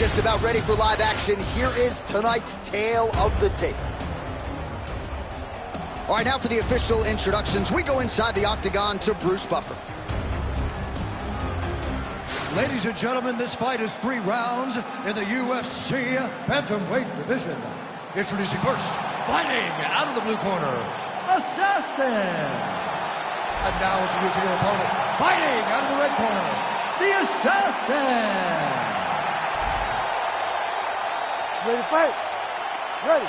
just about ready for live action. Here is tonight's tale of the tape. All right, now for the official introductions. We go inside the octagon to Bruce Buffer. Ladies and gentlemen, this fight is 3 rounds in the UFC bantamweight division. Introducing first, fighting out of the blue corner, Assassin. And now introducing your opponent, fighting out of the red corner, the Assassin. Ready to fight? Ready.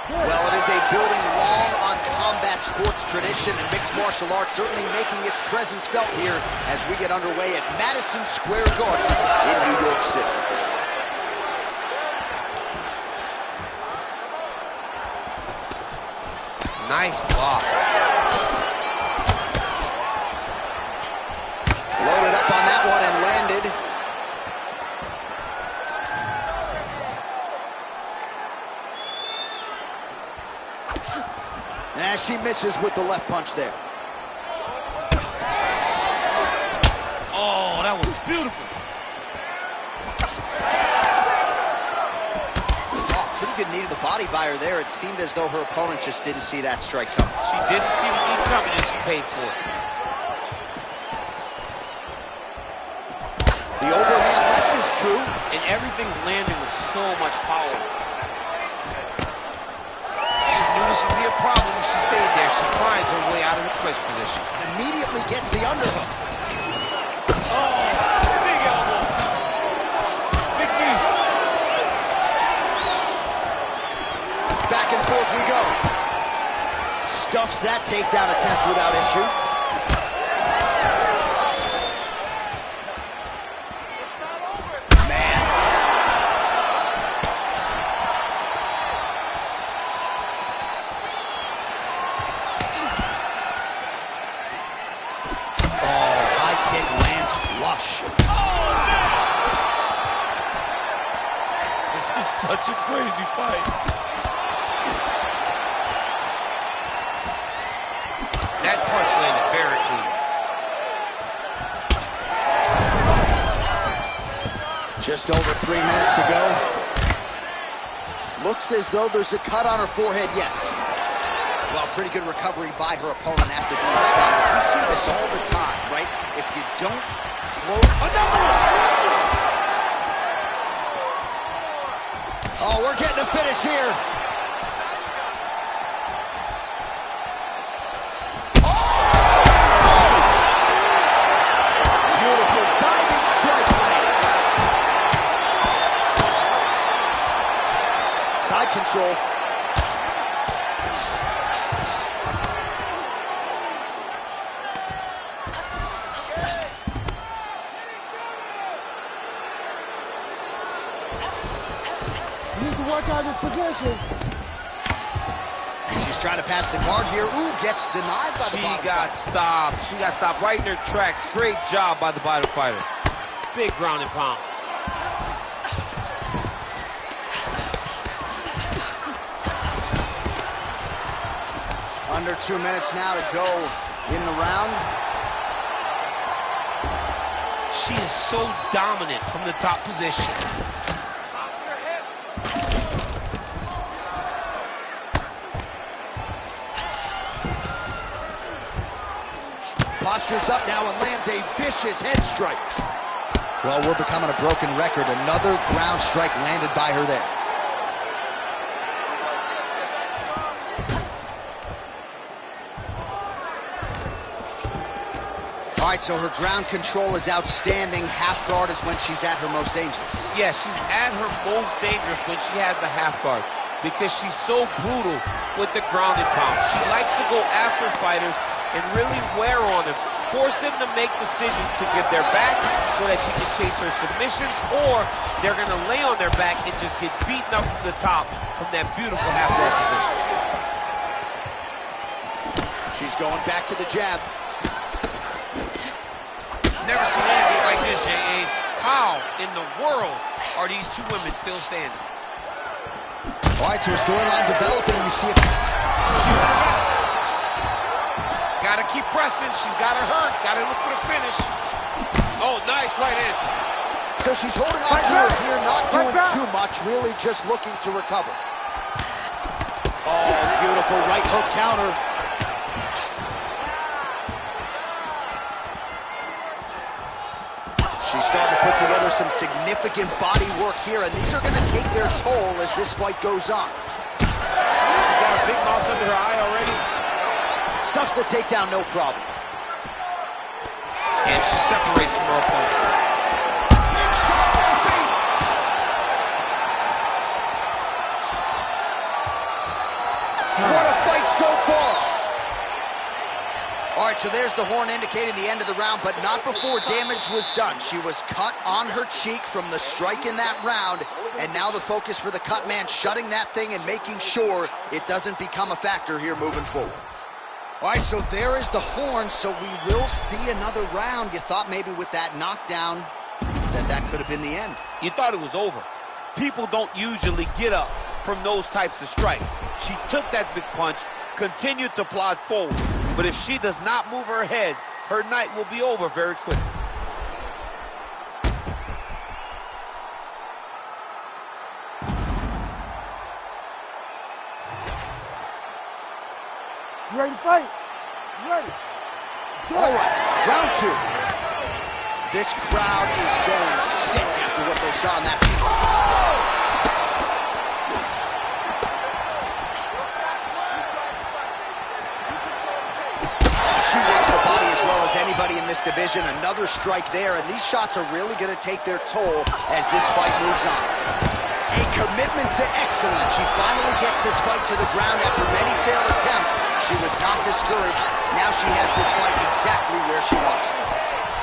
Well, it is a building long on combat sports tradition, and mixed martial arts certainly making its presence felt here as we get underway at Madison Square Garden in New York City. Nice block. Loaded up on that one and landed. As she misses with the left punch there. Oh, that was beautiful. Oh, pretty good knee to the body by her there. It seemed as though her opponent just didn't see that strike coming. She didn't see the knee coming and she paid for it. The overhand left is true. And everything's landing with so much power. She knew this would be a problem if she stayed there. She finds her way out of the clinch position. Immediately gets the underhook. Oh, big elbow. Big knee. Back and forth we go. Stuffs that takedown attempt without issue. Man. Oh, high kick lands flush. Oh, man. This is such a crazy fight. That punch landed very clean. Just over 3 minutes to go. Looks as though there's a cut on her forehead, yes. Well, pretty good recovery by her opponent after being stunned. We see this all the time, right? If you don't close... Another one! Oh, we're getting a finish here. Beautiful diving strike lands. Side control. You need to work on this position. She's trying to pass the guard here. Ooh, gets denied by the bottom She got stopped. She got stopped right in her tracks. Great job by the bottom fighter. Big ground and pound. Under 2 minutes now to go in the round. She is so dominant from the top position. Postures up now and lands a vicious head strike. Well, we're becoming a broken record. Another ground strike landed by her there. All right, so her ground control is outstanding. Half guard is when she's at her most dangerous. Yeah, she's at her most dangerous when she has the half guard because she's so brutal with the ground and pound. She likes to go after fighters and really wear on them, force them to make decisions to give their backs so that she can chase her submission, or they're going to lay on their back and just get beaten up from the top from that beautiful half guard position. She's going back to the jab. Never seen anything like this, J.A. How in the world are these two women still standing? All right, so a storyline developing. You see it. Got to keep pressing. She's got her hurt. Got to look for the finish. Oh, nice right hand. So she's holding on to it here, not doing too much, really just looking to recover. Oh, beautiful right hook counter. She's starting to put together some significant body work here, and these are going to take their toll as this fight goes on. She's got a big mouse under her eye already. Stuffs the takedown, no problem. And she separates from her opponent. Big shot on the feet. What a fight so far. All right, so there's the horn indicating the end of the round, but not before damage was done. She was cut on her cheek from the strike in that round, and now the focus for the cut man, shutting that thing and making sure it doesn't become a factor here moving forward. All right, so there is the horn, so we will see another round. You thought maybe with that knockdown that could have been the end. You thought it was over. People don't usually get up from those types of strikes. She took that big punch, continued to plod forward. But if she does not move her head, her night will be over very quickly. You ready to fight? You ready? All right, round two. This crowd is going sick after what they saw in that. She works the body as well as anybody in this division. Another strike there, and these shots are really going to take their toll as this fight moves on. A commitment to excellence. She finally gets this fight to the ground after many failed attempts. She was not discouraged. Now she has this fight exactly where she wants it.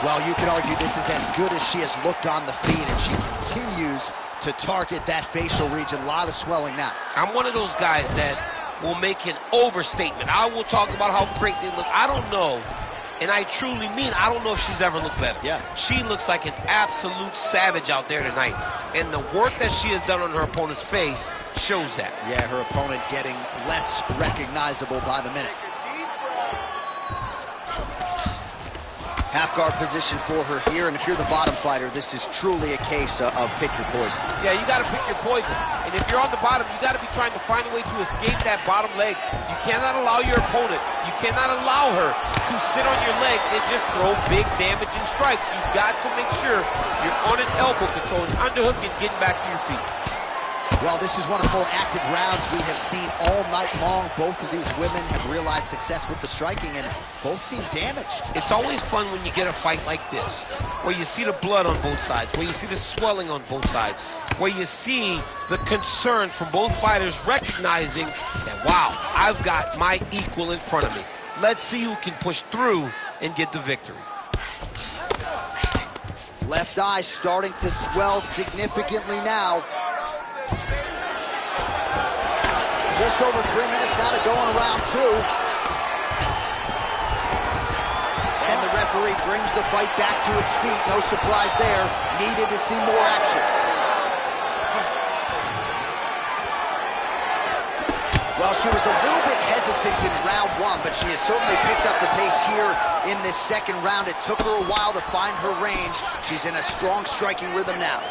Well, you can argue this is as good as she has looked on the feet, and she continues to target that facial region. A lot of swelling now. I'm one of those guys that will make an overstatement. I will talk about how great they look. I don't know, and I truly mean I don't know if she's ever looked better. Yeah. She looks like an absolute savage out there tonight, and the work that she has done on her opponent's face shows that. Yeah, her opponent getting less recognizable by the minute. Half guard position for her here, and if you're the bottom fighter, this is truly a case of pick your poison. Yeah, you got to pick your poison. And if you're on the bottom, you got to be trying to find a way to escape that bottom leg. You cannot allow your opponent, you cannot allow her to sit on your leg and just throw big damaging strikes. You've got to make sure you're on an elbow control, an underhook, and getting back to your feet. Well, this is one of the more active rounds we have seen all night long. Both of these women have realized success with the striking, and both seem damaged. It's always fun when you get a fight like this, where you see the blood on both sides, where you see the swelling on both sides, where you see the concern from both fighters recognizing that, wow, I've got my equal in front of me. Let's see who can push through and get the victory. Left eye starting to swell significantly now. Just over 3 minutes now to go in round two. And the referee brings the fight back to its feet. No surprise there. Needed to see more action. Well, she was a little bit hesitant in round one, but she has certainly picked up the pace here in this second round. It took her a while to find her range. She's in a strong striking rhythm now.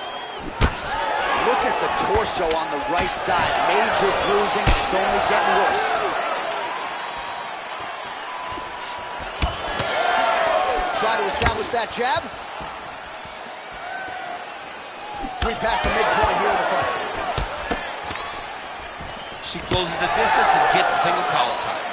Look at the torso on the right side. Major bruising, and it's only getting worse. Try to establish that jab. 3 past the midpoint here of the fight. She closes the distance and gets a single collar tie.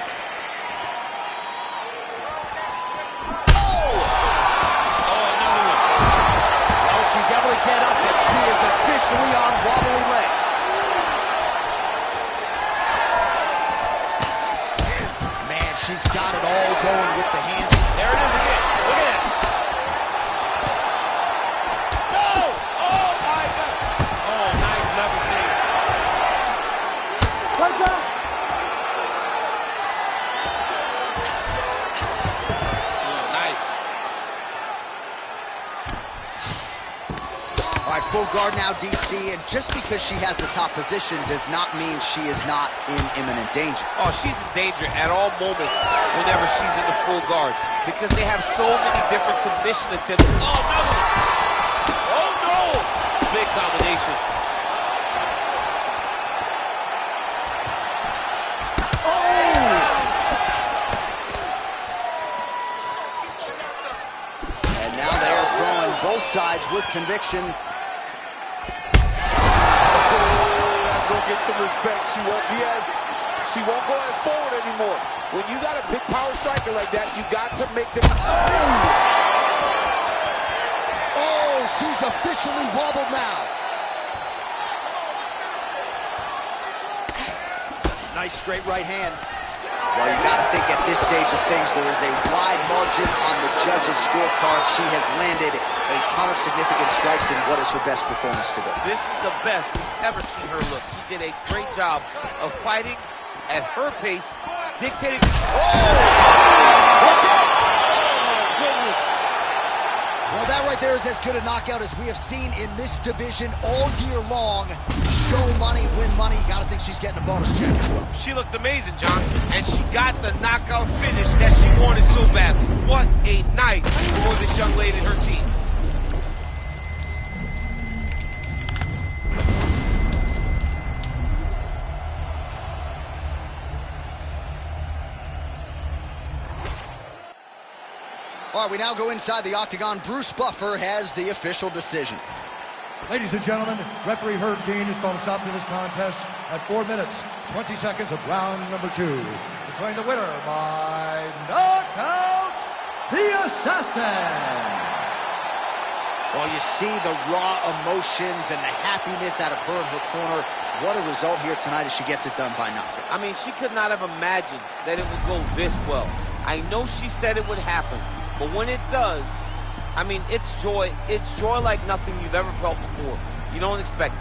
She's able to get up, and she is officially on wobbly legs. Man, she's got it all going with the hands. There it is again. Look at it. No! Oh, my God. Oh, nice level change. Right down. Nice. All right, full guard now, DC, and just because she has the top position does not mean she is not in imminent danger. Oh, she's in danger at all moments whenever she's in the full guard because they have so many different submission attempts. Oh, no! Oh, no! big combination. And now they are throwing both sides with conviction. That's gonna get some respect. She won't go as forward anymore. When you got a big power striker like that, you got to make them. Oh, she's officially wobbled now. Nice straight right hand. Well, you got to think at this stage of things, there is a wide margin on the judges' scorecard. She has landed a ton of significant strikes in what is her best performance today. This is the best we've ever seen her look. She did a great job of fighting at her pace, dictating. Oh! That's it! Oh, goodness. Well, that right there is as good a knockout as we have seen in this division all year long. Show money, win money. You gotta think she's getting a bonus check as well. She looked amazing, John, and she got the knockout finish that she wanted so badly. What a night for this young lady and her team. All right, we now go inside the octagon. Bruce Buffer has the official decision. Ladies and gentlemen, referee Herb Dean has thrown a stop to this contest at 4 minutes, 20 seconds of round number 2. Declaring the winner by knockout, the Assassin. Well, you see the raw emotions and the happiness out of her in her corner. What a result here tonight as she gets it done by knockout. I mean, she could not have imagined that it would go this well. I know she said it would happen, but when it does, I mean, it's joy. It's joy like nothing you've ever felt before. You don't expect it.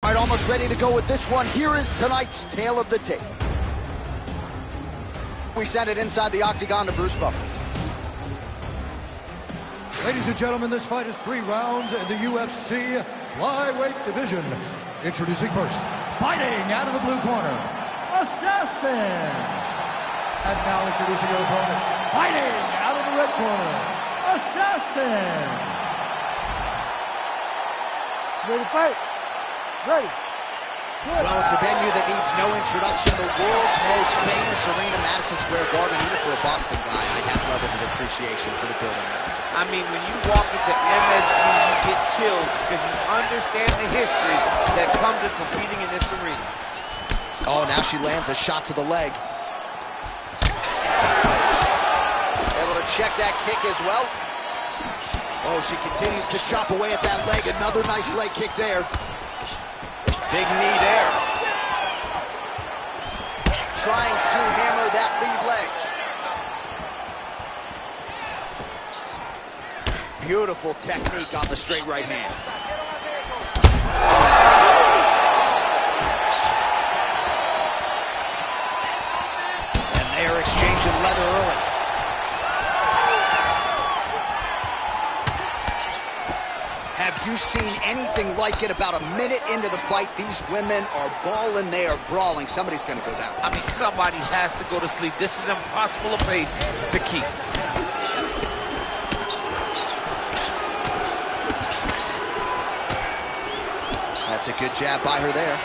All right, almost ready to go with this one. Here is tonight's tale of the tape. We send it inside the octagon to Bruce Buffer. Ladies and gentlemen, this fight is 3 rounds in the UFC flyweight division. Introducing first, fighting out of the blue corner, Assassin. And now introducing your opponent, fighting out of the red corner, Assassin. Ready to fight? Ready. Good. Well, it's a venue that needs no introduction. The world's most famous arena, Madison Square Garden. Even for a Boston guy, I have levels of appreciation for the building. I mean, when you walk into MSG, you get chilled because you understand the history that comes with competing in this arena. Oh, now she lands a shot to the leg. Able to check that kick as well. Oh, she continues to chop away at that leg. Another nice leg kick there. Big knee there. Trying to hammer that lead leg. Beautiful technique on the straight right hand. And they are exchanging leather early. Have have you seen anything like it? About a minute into the fight, these women are balling, they are brawling. Somebody's going to go down. I mean, somebody has to go to sleep. This is impossible a pace to keep. That's a good jab by her there.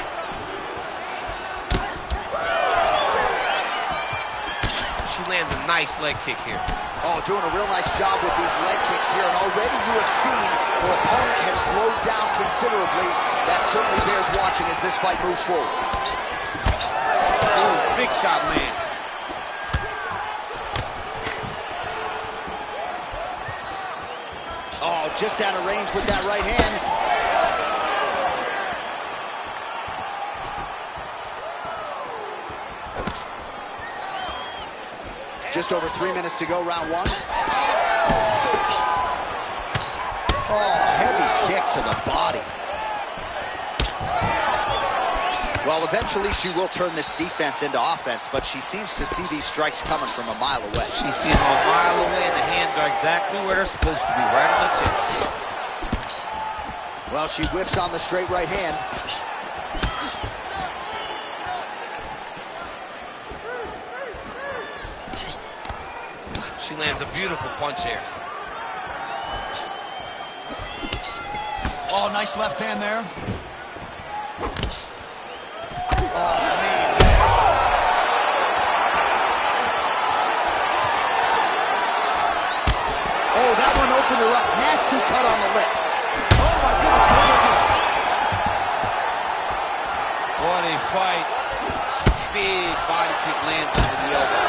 She lands a nice leg kick here. Oh, doing a real nice job with these leg kicks here. And already you have seen her opponent has slowed down considerably. That certainly bears watching as this fight moves forward. Ooh, big shot lands. Oh, just out of range with that right hand. Just over 3 minutes to go, round one. Oh, heavy kick to the body. Well, eventually she will turn this defense into offense, but she seems to see these strikes coming from a mile away. She sees them a mile away, and the hands are exactly where they're supposed to be, right on the chest. Well, she whiffs on the straight right hand. She lands a beautiful punch here. Oh, nice left hand there. Oh, man. Oh, that one opened her up. Nasty cut on the lip. Oh, my goodness. What a fight. Big body kick lands under the elbow.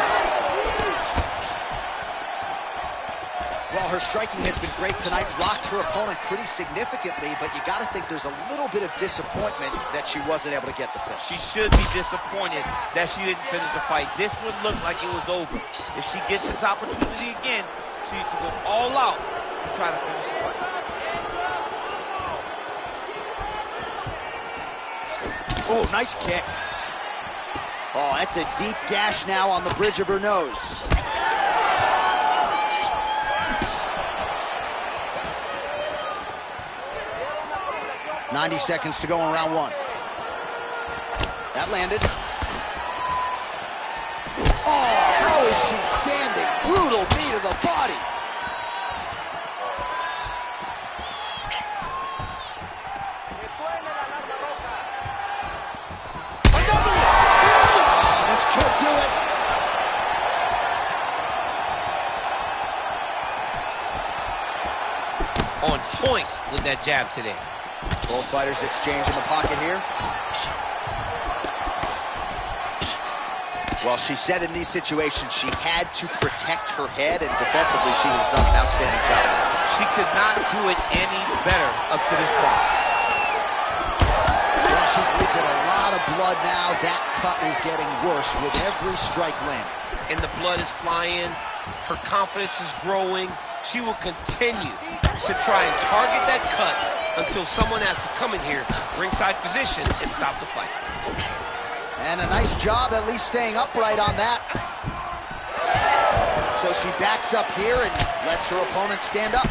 Well, her striking has been great tonight, rocked her opponent pretty significantly, but you got to think there's a little bit of disappointment that she wasn't able to get the finish. She should be disappointed that she didn't finish the fight. This would look like it was over. If she gets this opportunity again, she needs to go all out to try to finish the fight. Oh, nice kick. Oh, that's a deep gash now on the bridge of her nose. 90 seconds to go in round one. That landed. Oh, how is she standing? Brutal knee to the body. This could do it. On point with that jab today. Both fighters exchange in the pocket here. Well, she said in these situations she had to protect her head, and defensively she has done an outstanding job of that. She could not do it any better up to this point. Well, she's leaking a lot of blood now. That cut is getting worse with every strike landing. And the blood is flying. Her confidence is growing. She will continue to try and target that cut until someone has to come in here, ringside position, and stop the fight. And a nice job at least staying upright on that. So she backs up here and lets her opponent stand up.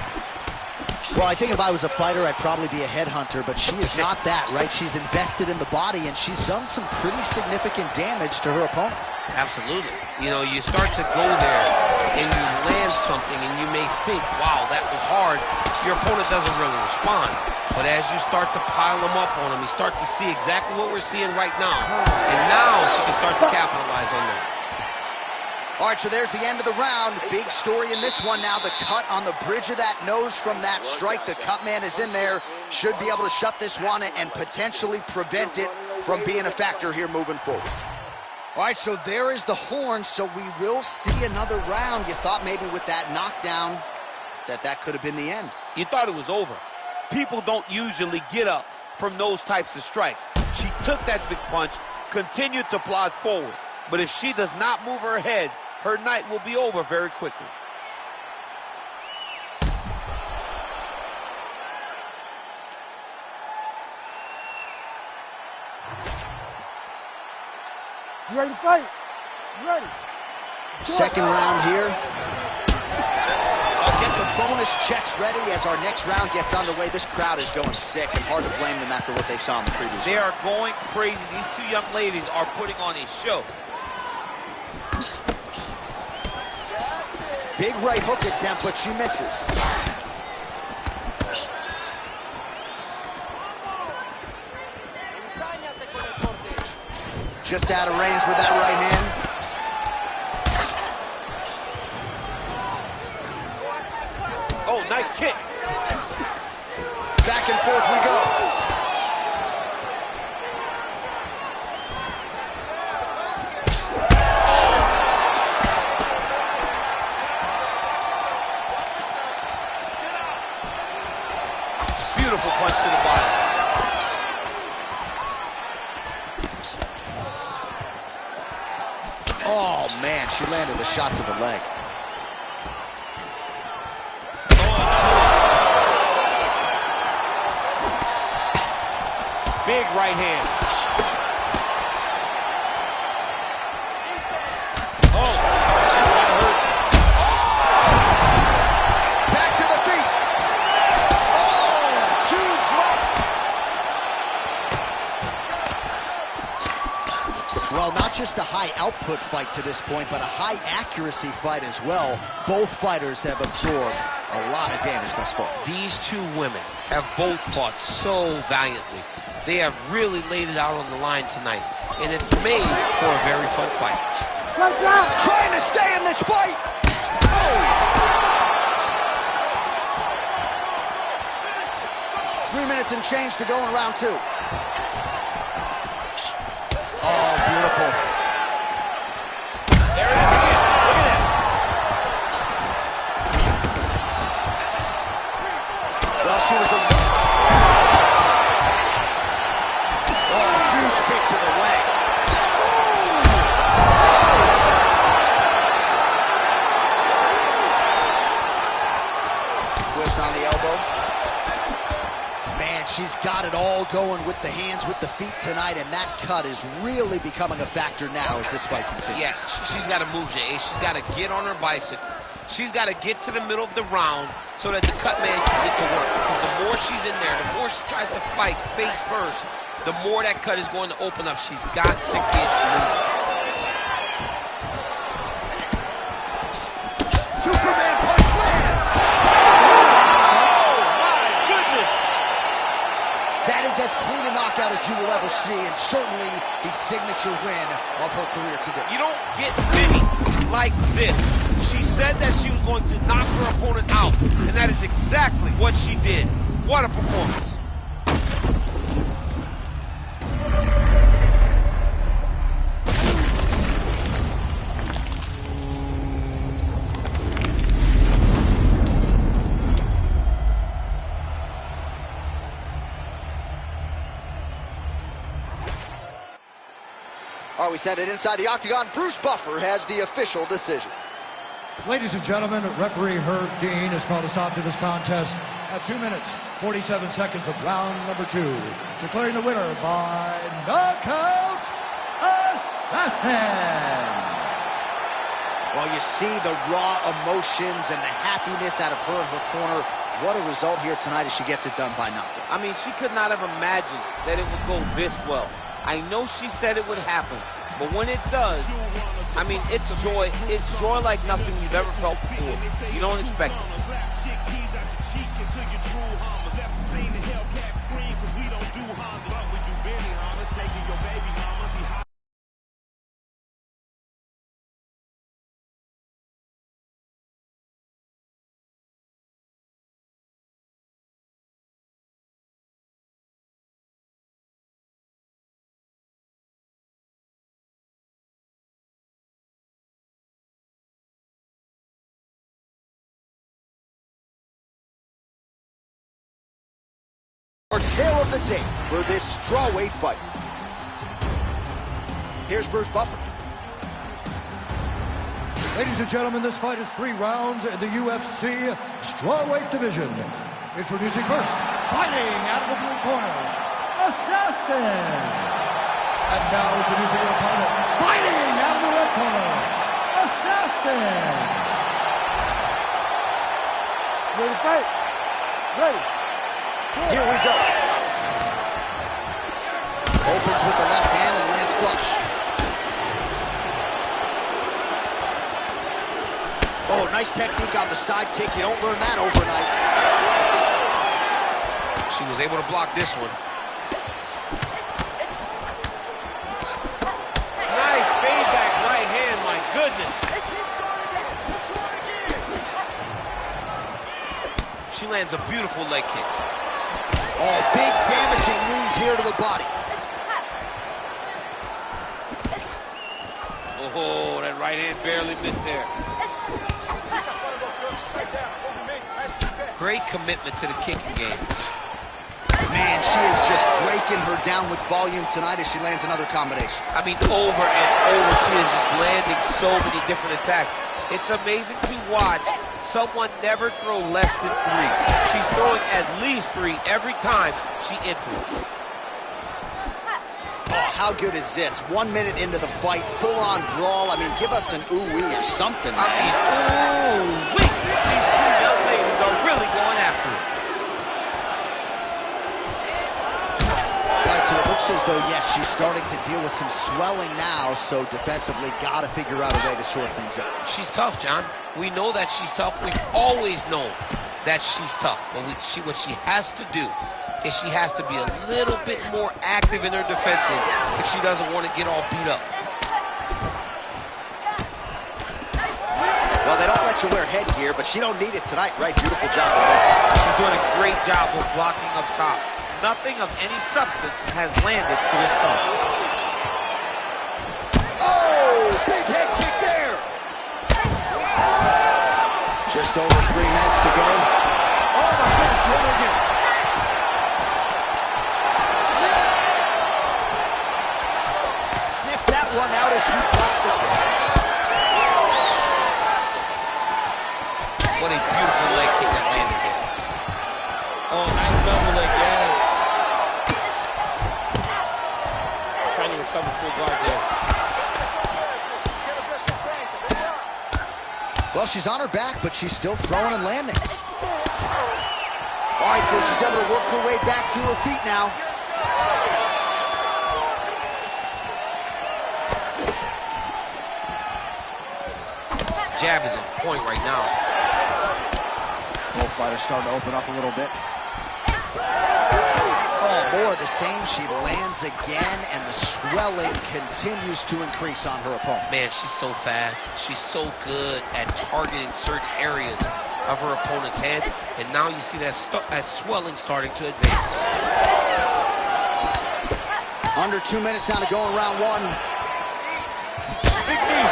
Well, I think if I was a fighter, I'd probably be a headhunter, but she is not that, right? She's invested in the body, and she's done some pretty significant damage to her opponent. Absolutely. You know, you start to go there, and you land something, and you may think, wow, that was hard. Your opponent doesn't really respond. But as you start to pile them up on him, you start to see exactly what we're seeing right now. And now she can start to capitalize on that. All right, so there's the end of the round. Big story in this one now. The cut on the bridge of that nose from that strike. The cut man is in there. Should be able to shut this one and potentially prevent it from being a factor here moving forward. All right, so there is the horn. So we will see another round. You thought maybe with that knockdown that could have been the end. You thought it was over. People don't usually get up from those types of strikes. She took that big punch, continued to plod forward. But if she does not move her head, her night will be over very quickly. You ready to fight? You ready? Second round here. I'll get the Wellness checks ready as our next round gets underway. This crowd is going sick, and hard to blame them after what they saw in the previous They round. are going crazy. These two young ladies are putting on a show. Big right hook attempt, but she misses. Just out of range with that right hand. Oh, nice kick. Back and forth we go. Beautiful punch to the body. Oh, man, she landed a shot to the leg. Big right hand. Oh, that hurt. Back to the feet. Oh, huge left. Well, not just a high output fight to this point, but a high accuracy fight as well. Both fighters have absorbed a lot of damage thus far. These two women have both fought so valiantly. They have really laid it out on the line tonight, and it's made for a very fun fight. Trying to stay in this fight. Oh! 3 minutes and change to go in round 2. Oh, beautiful. There it is again. Look at that. Well, she was a... Oh, huge kick to the leg. Twist on the elbow. Man, she's got it all going with the hands, with the feet tonight, and that cut is really becoming a factor now as this fight continues. Yes, she's got to move, Jay. She's got to get on her bicycle. She's got to get to the middle of the round so that the cut man can get to work. Because the more she's in there, the more she tries to fight face first, the more that cut is going to open up. She's got to get moving. Superman punch lands! Oh, my goodness! That is as clean a knockout as you will ever see, and certainly the signature win of her career today. You don't get many like this. She said that she was going to knock her opponent out, and that is exactly what she did. What a performance. All right, we set it inside the octagon. Bruce Buffer has the official decision. Ladies and gentlemen, referee Herb Dean has called a stop to this contest at 2 minutes, 47 seconds of round number 2, declaring the winner by knockout assassin. Well, you see the raw emotions and the happiness out of her in her corner. What a result here tonight as she gets it done by knockout. I mean, she could not have imagined that it would go this well. I know she said it would happen, but when it does, I mean, it's joy. It's joy like nothing you've ever felt before. You don't expect it. Our tail of the tape for this strawweight fight. Here's Bruce Buffer. Ladies and gentlemen, this fight is 3 rounds in the UFC strawweight division. Introducing first, fighting out of the blue corner, Assassin. And now introducing your opponent, fighting out of the red corner, Assassin. Ready to fight? Ready. Here we go. Opens with the left hand and lands flush. Oh, nice technique on the side kick. You don't learn that overnight. She was able to block this one. Nice fade back right hand, my goodness. She lands a beautiful leg kick. Oh, big damaging knees here to the body. Oh, that right hand barely missed there. Great commitment to the kicking game. Man, she is just breaking her down with volume tonight as she lands another combination. I mean, over and over, she is just landing so many different attacks. It's amazing to watch someone never throw less than 3. She's throwing at least 3 every time she enters. Oh, how good is this? 1 minute into the fight, full-on brawl. I mean, give us an ooh-wee or something. I mean, ooh-wee. These two young ladies are really going after it. All right, so it looks as though, yes, she's starting to deal with some swelling now, so defensively got to figure out a way to shore things up. She's tough, John. We know that she's tough. We've always known that she's tough. But what she has to do is she has to be a little bit more active in her defenses if she doesn't want to get all beat up. Well, they don't let you wear headgear, but she don't need it tonight, right? Beautiful job defensively. She's doing a great job of blocking up top. Nothing of any substance has landed to this point. Oh, big head kick there. Just over 3 minutes to go. Oh, my goodness, here we go. Sniff that one out as she pops the kick. What a beautiful leg kick that landed there. Oh, nice double leg, yes. Trying to recover full guard there. Well, she's on her back, but she's still throwing and landing. All right, so she's able to work her way back to her feet now. Jab is on point right now. Both fighters starting to open up a little bit. Oh, more of the same. She lands again, and the swelling continues to increase on her opponent. Man, she's so fast. She's so good at targeting certain areas of her opponent's head. And now you see that swelling starting to advance. Under 2 minutes now to go in round 1. Big knee.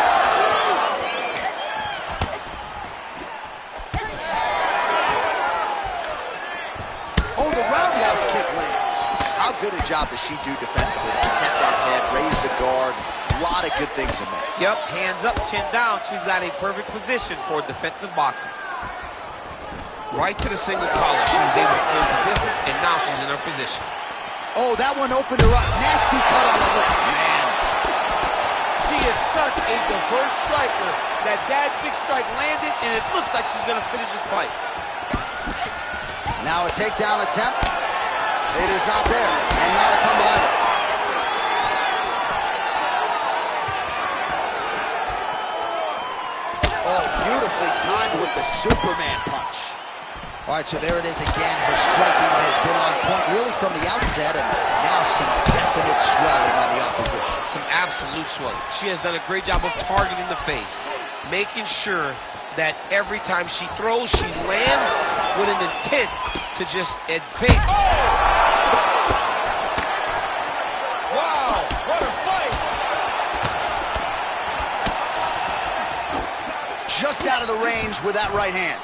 Oh, the roundhouse kick lands. How good a job does she do defensively to protect that head, raise the guard? A lot of good things in there. Yep, hands up, chin down. She's got a perfect position for defensive boxing. Right to the single collar. She was able to close the distance, and now she's in her position. Oh, that one opened her up. Nasty cut on the lip. Man. She is such a diverse striker that big strike landed, and it looks like she's going to finish this fight. Now a takedown attempt. It is not there. And now a tumble either. Oh, beautifully timed with the Superman punch. All right, so there it is again. Her striking has been on point really from the outset, and now some definite swelling on the opposition. Some absolute swelling. She has done a great job of targeting the face, making sure that every time she throws, she lands with an intent to just advance. Oh! Wow, what a fight! Just out of the range with that right hand.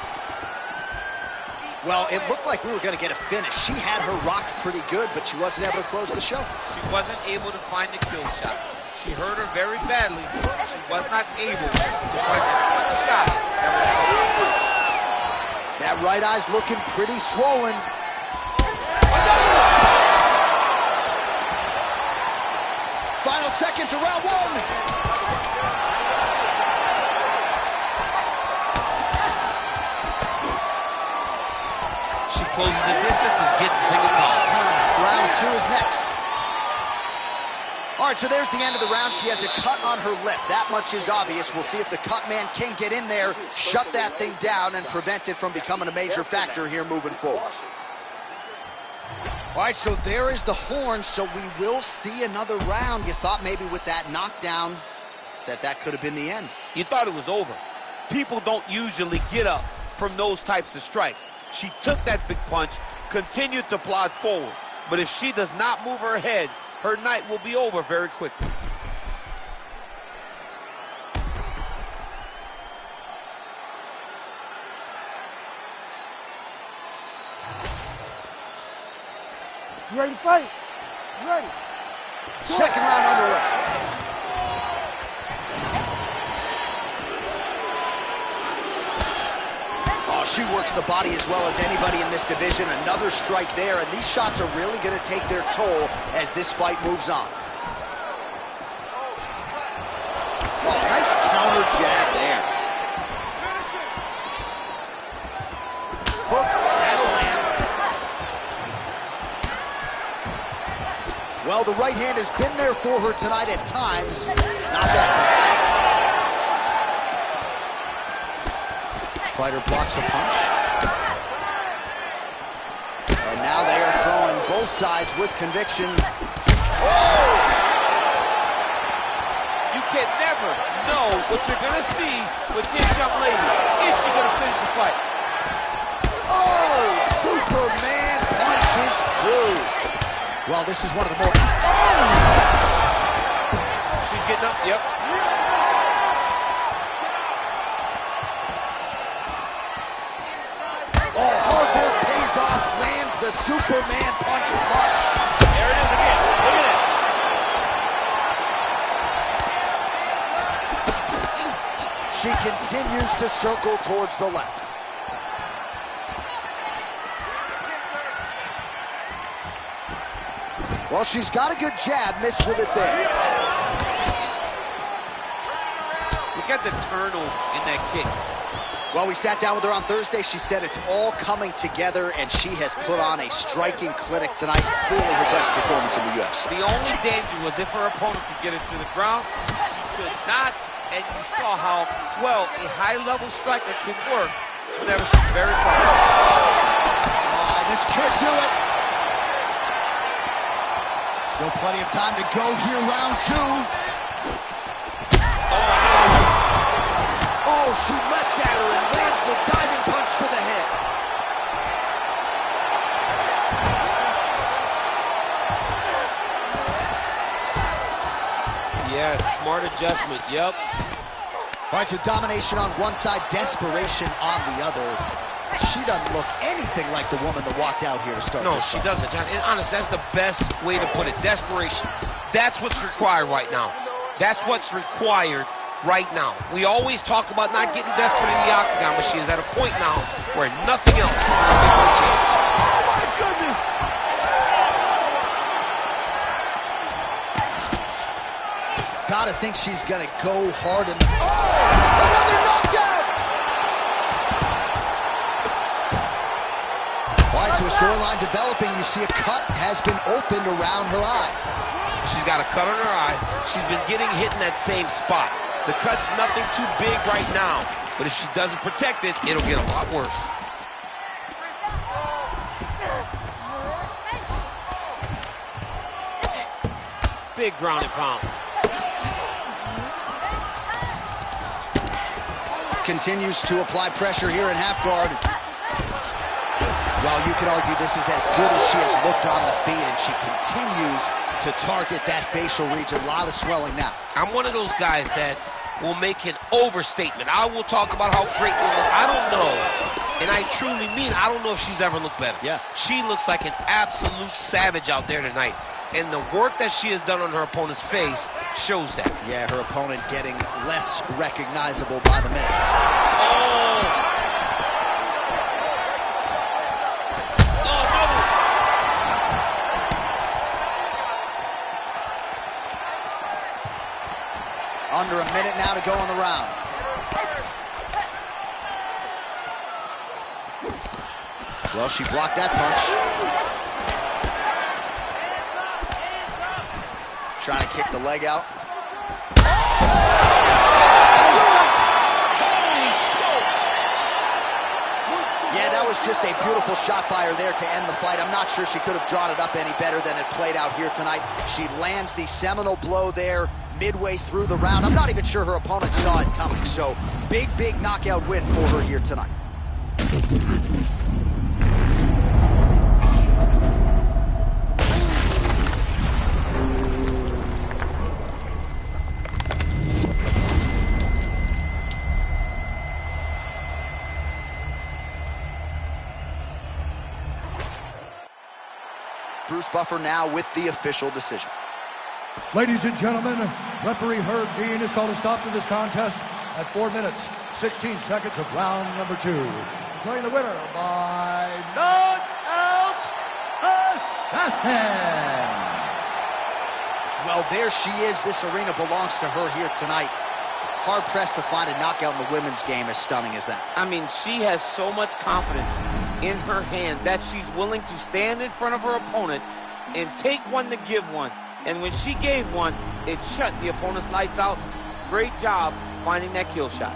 Well, it looked like we were going to get a finish. She had her rocked pretty good, but she wasn't able to close the show. She wasn't able to find the kill shot. She hurt her very badly. She was not able to find the shot. That right eye's looking pretty swollen. Final seconds of round 1. she closes the distance and gets a single collar. Round 2 is next. All right, so there's the end of the round. She has a cut on her lip. That much is obvious. We'll see if the cut man can get in there, shut that thing down, and prevent it from becoming a major factor here moving forward. All right, so there is the horn, so we will see another round. You thought maybe with that knockdown that could have been the end. You thought it was over. People don't usually get up from those types of strikes. She took that big punch, continued to plod forward. But if she does not move her head, her night will be over very quickly. You ready to fight? You ready? Second round underway. Oh, she works the body as well as anybody in this division. Another strike there, and these shots are really going to take their toll as this fight moves on. Oh, nice counter jab there. Hook, that'll land. Well, the right hand has been there for her tonight at times. Not that time. Fighter blocks a punch. And now they are throwing both sides with conviction. Oh! You can never know what you're going to see with this young lady. Is she going to finish the fight? Oh! Superman punch is true. Well, this is one of the more... Oh! She's getting up, yep. Oh, hard work pays off, lands the Superman punch flush. There it is again. Look at it. She continues to circle towards the left. Well, she's got a good jab, missed with it there. Look at the turtle in that kick. Well, we sat down with her on Thursday. She said it's all coming together, and she has put on a striking clinic tonight. Clearly her best performance in the UFC. The only danger was if her opponent could get her to the ground. She could not, and you saw how well a high-level striker can work whenever she's very fast. Oh, this could do it. Still plenty of time to go here, round 2. Oh, she leapt at her and lands the diving punch to the head. Yes, smart adjustment, yep. All right, so domination on one side, desperation on the other. She doesn't look anything like the woman that walked out here to start No, this she fight. doesn't, John. And honestly, that's the best way to put it. Desperation. That's what's required right now. That's what's required right now. We always talk about not getting desperate in the octagon, but she is at a point now where nothing else is going to make her change. Oh, my goodness. Gotta think she's gonna go hard in the... Oh! Another knockdown! All right, so a storyline developing. You see a cut has been opened around her eye. She's got a cut on her eye. She's been getting hit in that same spot. The cut's nothing too big right now, but if she doesn't protect it, it'll get a lot worse. Big ground and pound. Continues to apply pressure here in half guard. Well, you could argue this is as good as she has looked on the feet, and she continues to target that facial region. A lot of swelling now. I'm one of those guys that will make an overstatement. I will talk about how great they look. I don't know, and I truly mean I don't know if she's ever looked better. Yeah. She looks like an absolute savage out there tonight. And the work that she has done on her opponent's face shows that. Yeah, her opponent getting less recognizable by the minute. Oh! Under a minute now to go in the round. Well, she blocked that punch. Trying to kick the leg out. Yeah, that was just a beautiful shot by her there to end the fight. I'm not sure she could have drawn it up any better than it played out here tonight. She lands the seminal blow there midway through the round. I'm not even sure her opponent saw it coming. So, big knockout win for her here tonight. Bruce Buffer now with the official decision. Ladies and gentlemen, referee Herb Dean has called a stop to this contest at 4 minutes, 16 seconds of round number 2. Declaring the winner by knockout assassin. Well, there she is. This arena belongs to her here tonight. Hard-pressed to find a knockout in the women's game as stunning as that. I mean, she has so much confidence in her hand that she's willing to stand in front of her opponent and take one to give one. And when she gave one, it shut the opponent's lights out. Great job finding that kill shot.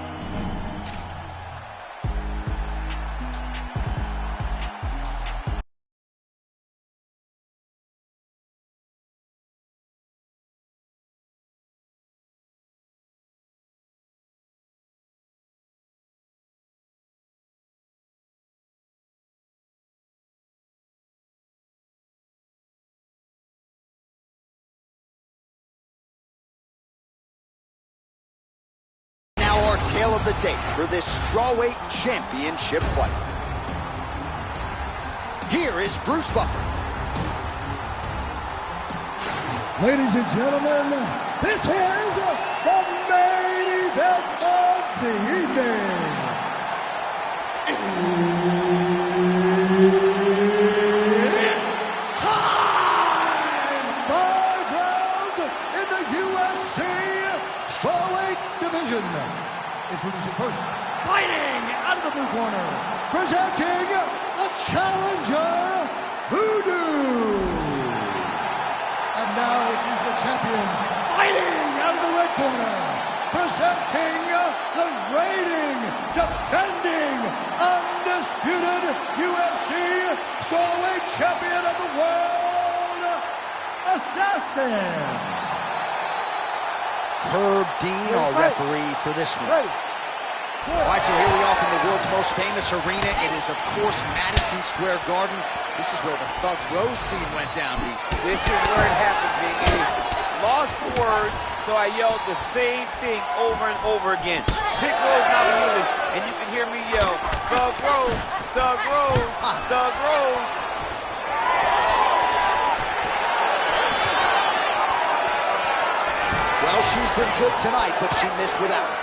Tale of the tape for this strawweight championship fight. Here is Bruce Buffer. Ladies and gentlemen, this is the main event of the evening. It's time! 5 rounds in the UFC strawweight division. Introducing first, fighting out of the blue corner, presenting the challenger, Voodoo. And now he's the champion, fighting out of the red corner, presenting the reigning, defending, undisputed UFC strawweight champion of the world, Assassin. Herb Dean, our referee for this one. All right, so here we are from the world's most famous arena. It is, of course, Madison Square Garden. This is where the Thug Rose scene went down, BC. This is where it happened, J.A. Lost for words, so I yelled the same thing over and over again. Pick Rose Namajunas, and you can hear me yell, Thug Rose, Thug Rose, Thug Rose. Well, she's been good tonight, but she missed without it.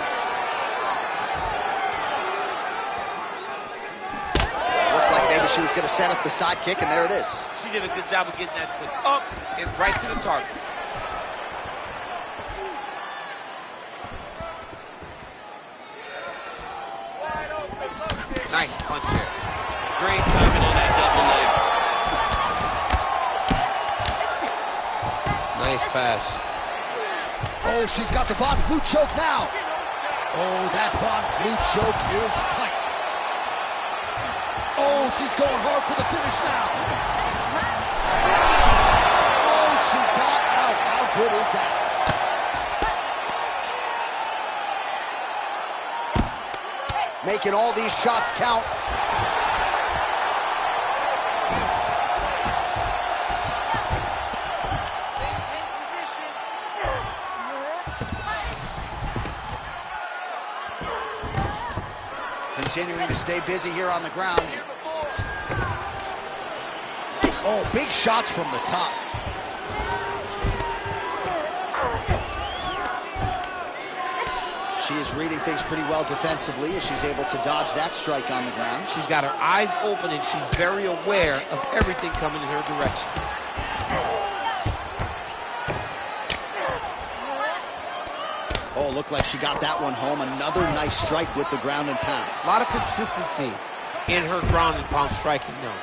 Looked like maybe she was going to set up the side kick, and there it is. She did a good job of getting that twist up and right to the target. Nice punch there. Great timing on that double leg. Nice pass. Oh, she's got the Von Flue choke now. Oh, that Von Flue choke is tight. Oh, she's going hard for the finish now. Oh, she got out. How good is that? Making all these shots count. Continuing to stay busy here on the ground. Oh, big shots from the top. She is reading things pretty well defensively as she's able to dodge that strike on the ground. She's got her eyes open and she's very aware of everything coming in her direction. Oh, looked like she got that one home. Another nice strike with the ground and pound. A lot of consistency. in her ground and pound striking now.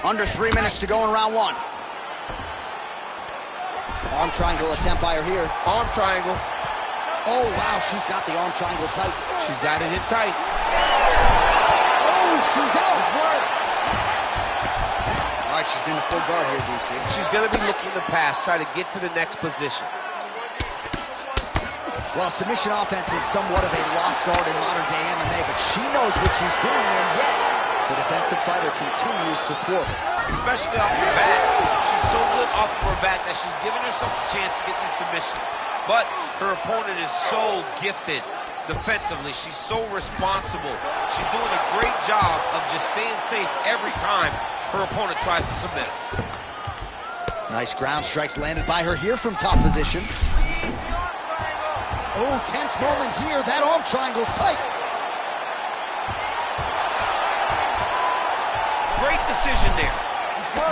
Under 3 minutes to go in round one. Arm triangle attempt by her here. Arm triangle. Oh, wow, she's got the arm triangle tight. She's got it in tight. Oh, she's out. All right, she's in the full guard here, DC. She's going to be looking to pass, try to get to the next position. Well, submission offense is somewhat of a lost art in modern-day MMA, but she knows what she's doing, and yet the defensive fighter continues to thwart her. Especially off her back. She's so good off of her back that she's giving herself a chance to get the submission. But her opponent is so gifted defensively. She's so responsible. She's doing a great job of just staying safe every time her opponent tries to submit her. Nice ground strikes landed by her here from top position. Oh, tense moment here. That arm triangle's tight. Great decision there.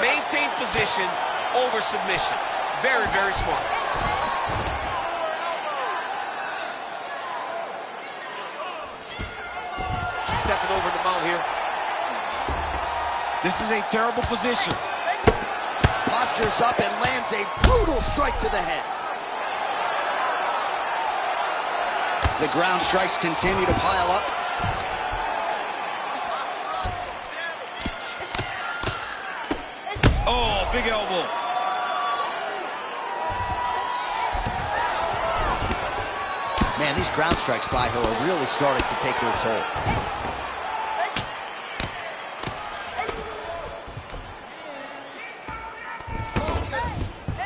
Maintain position over submission. Very, very smart. She's stepping over the mount here. This is a terrible position. Postures up and lands a brutal strike to the head. The ground strikes continue to pile up. Oh, big elbow. Man, these ground strikes by her are really starting to take their toll.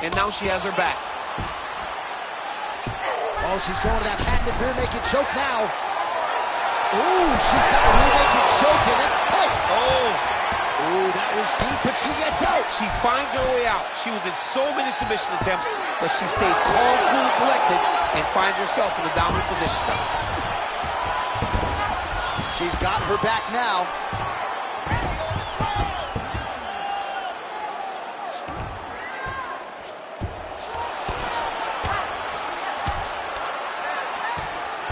And now she has her back. Oh, she's going to that patented rear naked choke now. Ooh, she's got a rear naked choke, and it's tight. Ooh, that was deep, but she gets out. She finds her way out. She was in so many submission attempts, but she stayed calm, cool, and collected, and finds herself in a dominant position now. She's got her back now.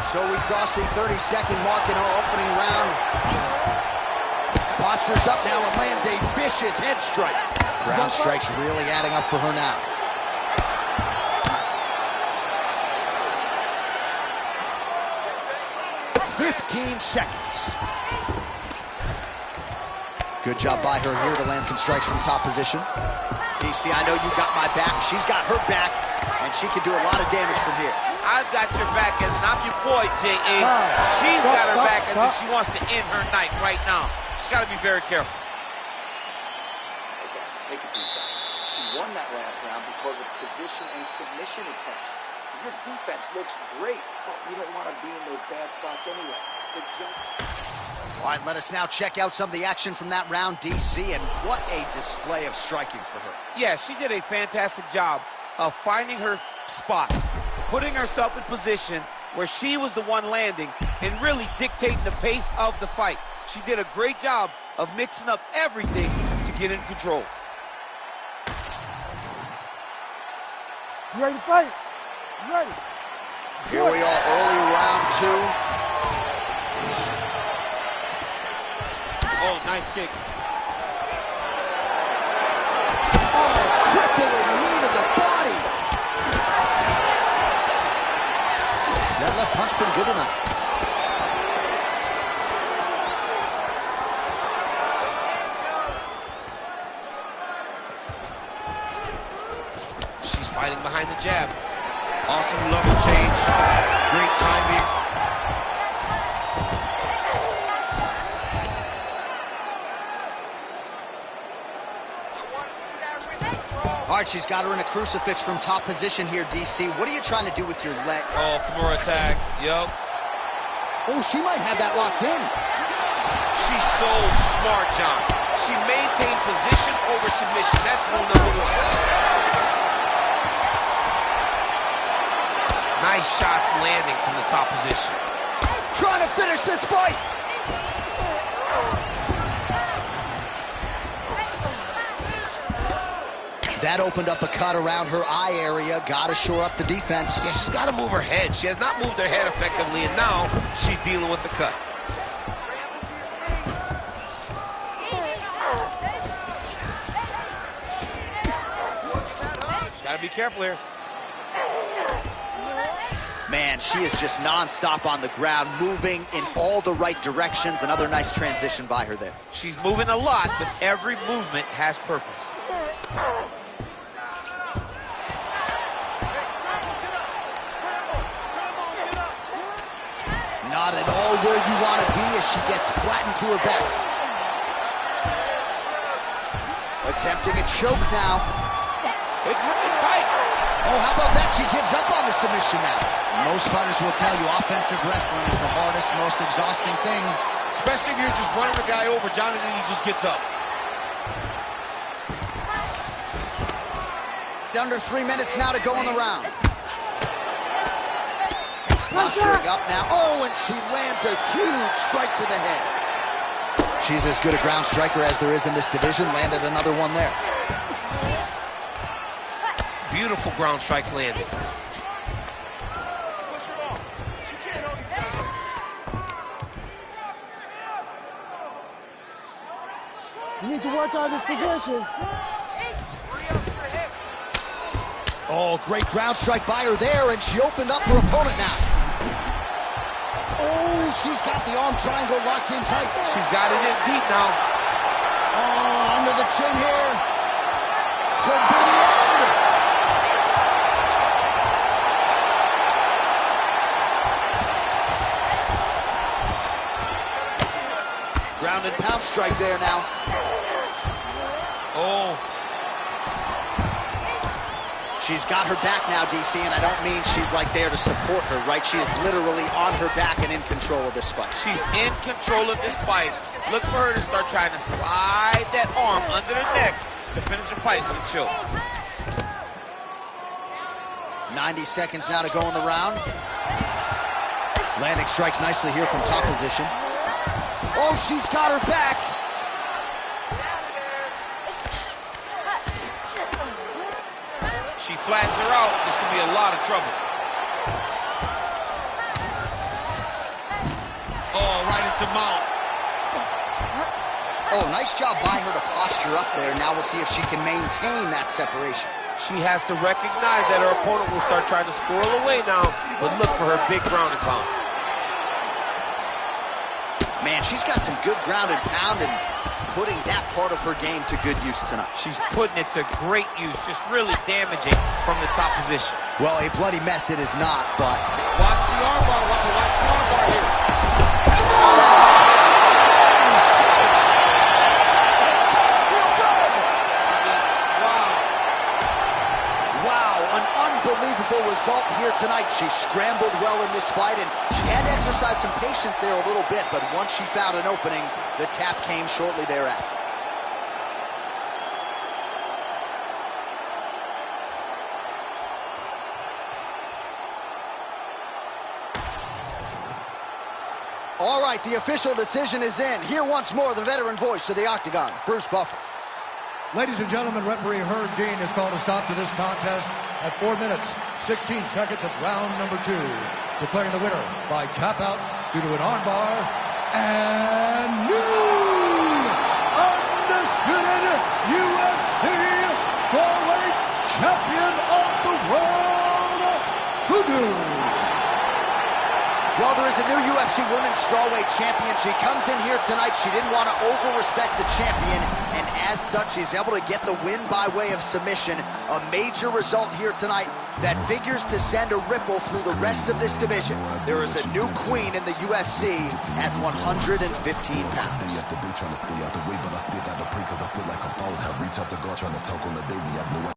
So we crossed the 30-second mark in our opening round. Postures up now and lands a vicious head strike. Ground strikes really adding up for her now. "15 seconds. Good job by her here to land some strikes from top position. DC, I know you got my back. She's got her back, and she can do a lot of damage from here. I've got your back, as I'm your boy, J.A. She's got her back as if she wants to end her night right now. She's got to be very careful. Okay, take a deep breath. She won that last round because of position and submission attempts. Your defense looks great, but we don't want to be in those bad spots anyway. Good job. All right, let us now check out some of the action from that round, DC, and what a display of striking for her. Yeah, she did a fantastic job of finding her spot, putting herself in position where she was the one landing and really dictating the pace of the fight. She did a great job of mixing up everything to get in control. You ready to fight? You ready? Here we are, early round two. Oh, nice kick. Oh, crippling knee to the body. That left punch pretty good tonight. She's fighting behind the jab. Awesome level change. Great timing. All right, she's got her in a crucifix from top position here, DC. What are you trying to do with your leg? Oh, Kimura attack. Yup. Oh, she might have that locked in. She's so smart, John. She maintained position over submission. That's rule number one. Nice shots landing from the top position. Trying to finish this fight. That opened up a cut around her eye area. Got to shore up the defense. Yeah, she's got to move her head. She has not moved her head effectively, and now she's dealing with the cut. be careful here. Man, she is just non-stop on the ground, moving in all the right directions. Another nice transition by her there. She's moving a lot, but every movement has purpose. Not at all where you want to be as she gets flattened to her back. Attempting a choke now. It's tight. Oh, how about that? She gives up on the submission now. Most fighters will tell you offensive wrestling is the hardest, most exhausting thing. Especially if you're just running the guy over, John, and then he just gets up. Under 3 minutes now to go in the round. Posturing up now. Oh, and she lands a huge strike to the head. She's as good a ground striker as there is in this division. Landed another one there. Beautiful ground strikes landed. You need to work on this position. Oh, great ground strike by her there, and she opened up her opponent now. Oh, she's got the arm triangle locked in tight. She's got it in deep now. Oh, under the chin here. Could be the end. Ground and pound strike there now. Oh. She's got her back now, DC, and I don't mean she's like there to support her, right? She is literally on her back and in control of this fight. She's in control of this fight. Look for her to start trying to slide that arm under the neck to finish the fight with a choke. 90 seconds now to go in the round. Landing strikes nicely here from top position. Oh, she's got her back. She flattens her out. This could be a lot of trouble. Oh, right into mount. Oh, nice job by her to posture up there. Now we'll see if she can maintain that separation. She has to recognize that her opponent will start trying to squirrel away now, but look for her big ground and pound. Man, she's got some good ground and pound and putting that part of her game to good use tonight. She's putting it to great use, just really damaging from the top position. Well, a bloody mess it is not, but... Watch the armbar, watch the armbar here. Unbelievable result here tonight. She scrambled well in this fight, and she had to exercise some patience there a little bit, but once she found an opening, the tap came shortly thereafter. All right, the official decision is in. Here once more, the veteran voice of the Octagon, Bruce Buffer. Ladies and gentlemen, referee Herb Dean has called a stop to this contest at 4 minutes, 16 seconds of round number 2, declaring the winner by tap out due to an armbar, and new undisputed UFC strawweight champion of the world, Hoodoo. Well, there is a new UFC Women's Strawweight Champion. She comes in here tonight. She didn't want to over-respect the champion, and as such, she's able to get the win by way of submission. A major result here tonight that figures to send a ripple through the rest of this division. There is a new queen in the UFC at 115 pounds. Trying to stay out the way, but I still got to pray because I feel like I'm falling. I reach out to God, trying to talk on the daily. I know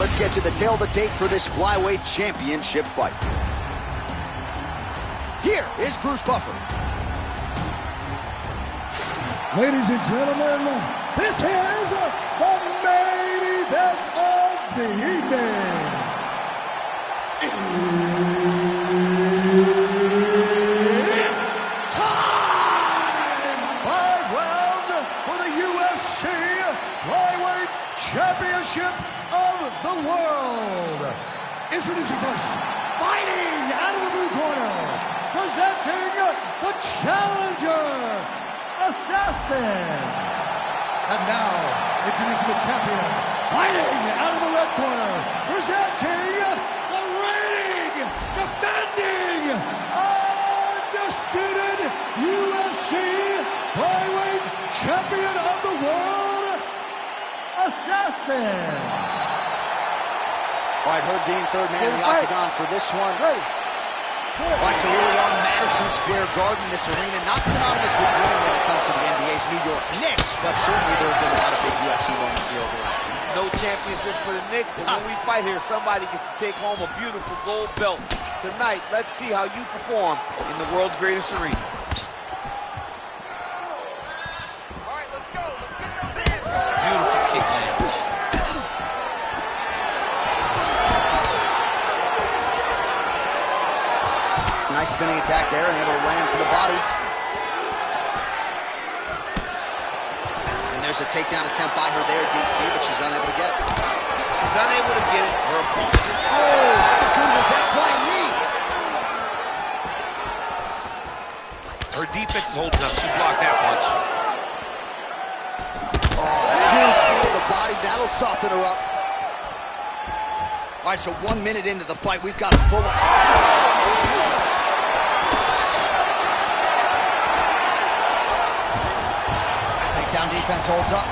Let's get you the tail of the tape for this flyweight championship fight. Here is Bruce Buffer. Ladies and gentlemen, this is the main event of the evening. Time! assassin. And now, introducing the champion, fighting out of the red corner, presenting the reigning, defending, undisputed UFC flyweight champion of the world, Assassin. All right, Herb Dean, third man in the octagon for this one. Ready. All right, so here we are, Madison Square Garden, this arena, not synonymous with winning when it comes to the NBA's New York Knicks, but certainly there have been a lot of big UFC moments here over the last few years. No championship for the Knicks, but when we fight here, somebody gets to take home a beautiful gold belt. Tonight, let's see how you perform in the world's greatest arena. All right, let's go. Let's get those hands. Beautiful kick lands. Nice spinning attack there and able to land to the body. And there's a takedown attempt by her there, DC, but she's unable to get it. She's unable to get it. Her opponent is... Oh, how good was that flying knee? Her defense is holding up. She blocked that punch. Oh, huge knee to the body. That'll soften her up. All right, so 1 minute into the fight, we've got a full... Takedown defense holds up.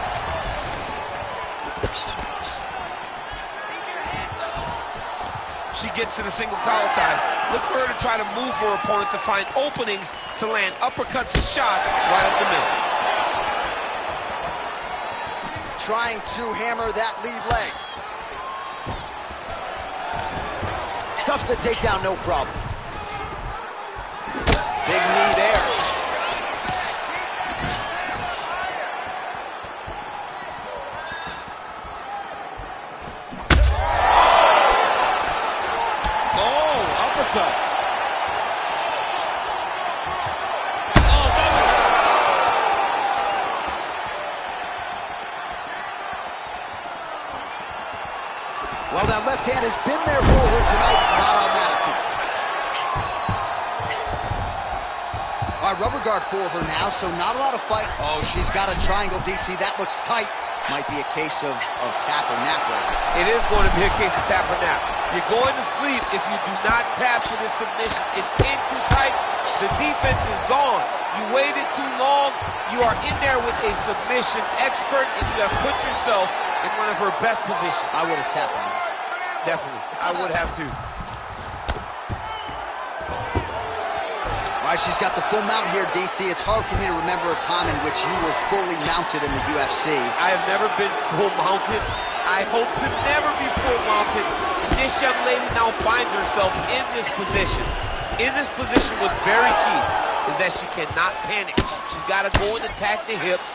She gets to the single collar tie. Look for her to try to move her opponent to find openings to land uppercuts and shots right up the middle. Trying to hammer that lead leg. Stuffs the takedown, no problem. Big knee there. Well, that left hand has been there for her tonight, not on that attempt. All right, rubber guard for her now, so not a lot of fight. Oh, she's got a triangle, DC. That looks tight. Might be a case of tap or nap right here. It is going to be a case of tap or nap. You're going to sleep if you do not tap for this submission. It's in too tight. The defense is gone. You waited too long. You are in there with a submission expert, and you have put yourself in one of her best positions. I would have tapped on her. Definitely. I would have too. All right, she's got the full mount here, DC. It's hard for me to remember a time in which you were fully mounted in the UFC. I have never been full mounted. I hope to never be full mounted. And this young lady now finds herself in this position. In this position, what's very key is that she cannot panic. She's got to go and attack the hips,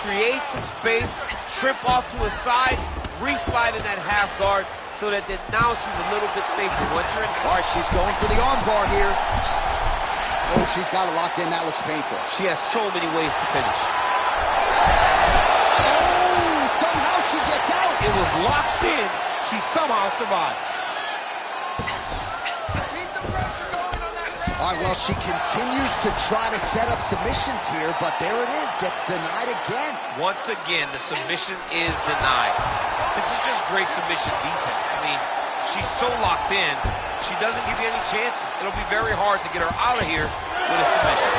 create some space, trip off to a side, re-slide in that half guard so that then now she's a little bit safer. Once you're in... All right, she's going for the arm bar here. Oh, she's got it locked in. That looks painful. She has so many ways to finish. Oh, somehow she gets out. It was locked in. She somehow survives. Keep the pressure going on that ground. All right, well, she continues to try to set up submissions here, but there it is. Gets denied again. Once again, the submission is denied. This is just great submission defense. I mean, she's so locked in, she doesn't give you any chances. It'll be very hard to get her out of here with a submission.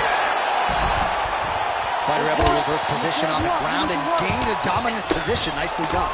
Fighter able to reverse position on the ground and gain a dominant position. Nicely done.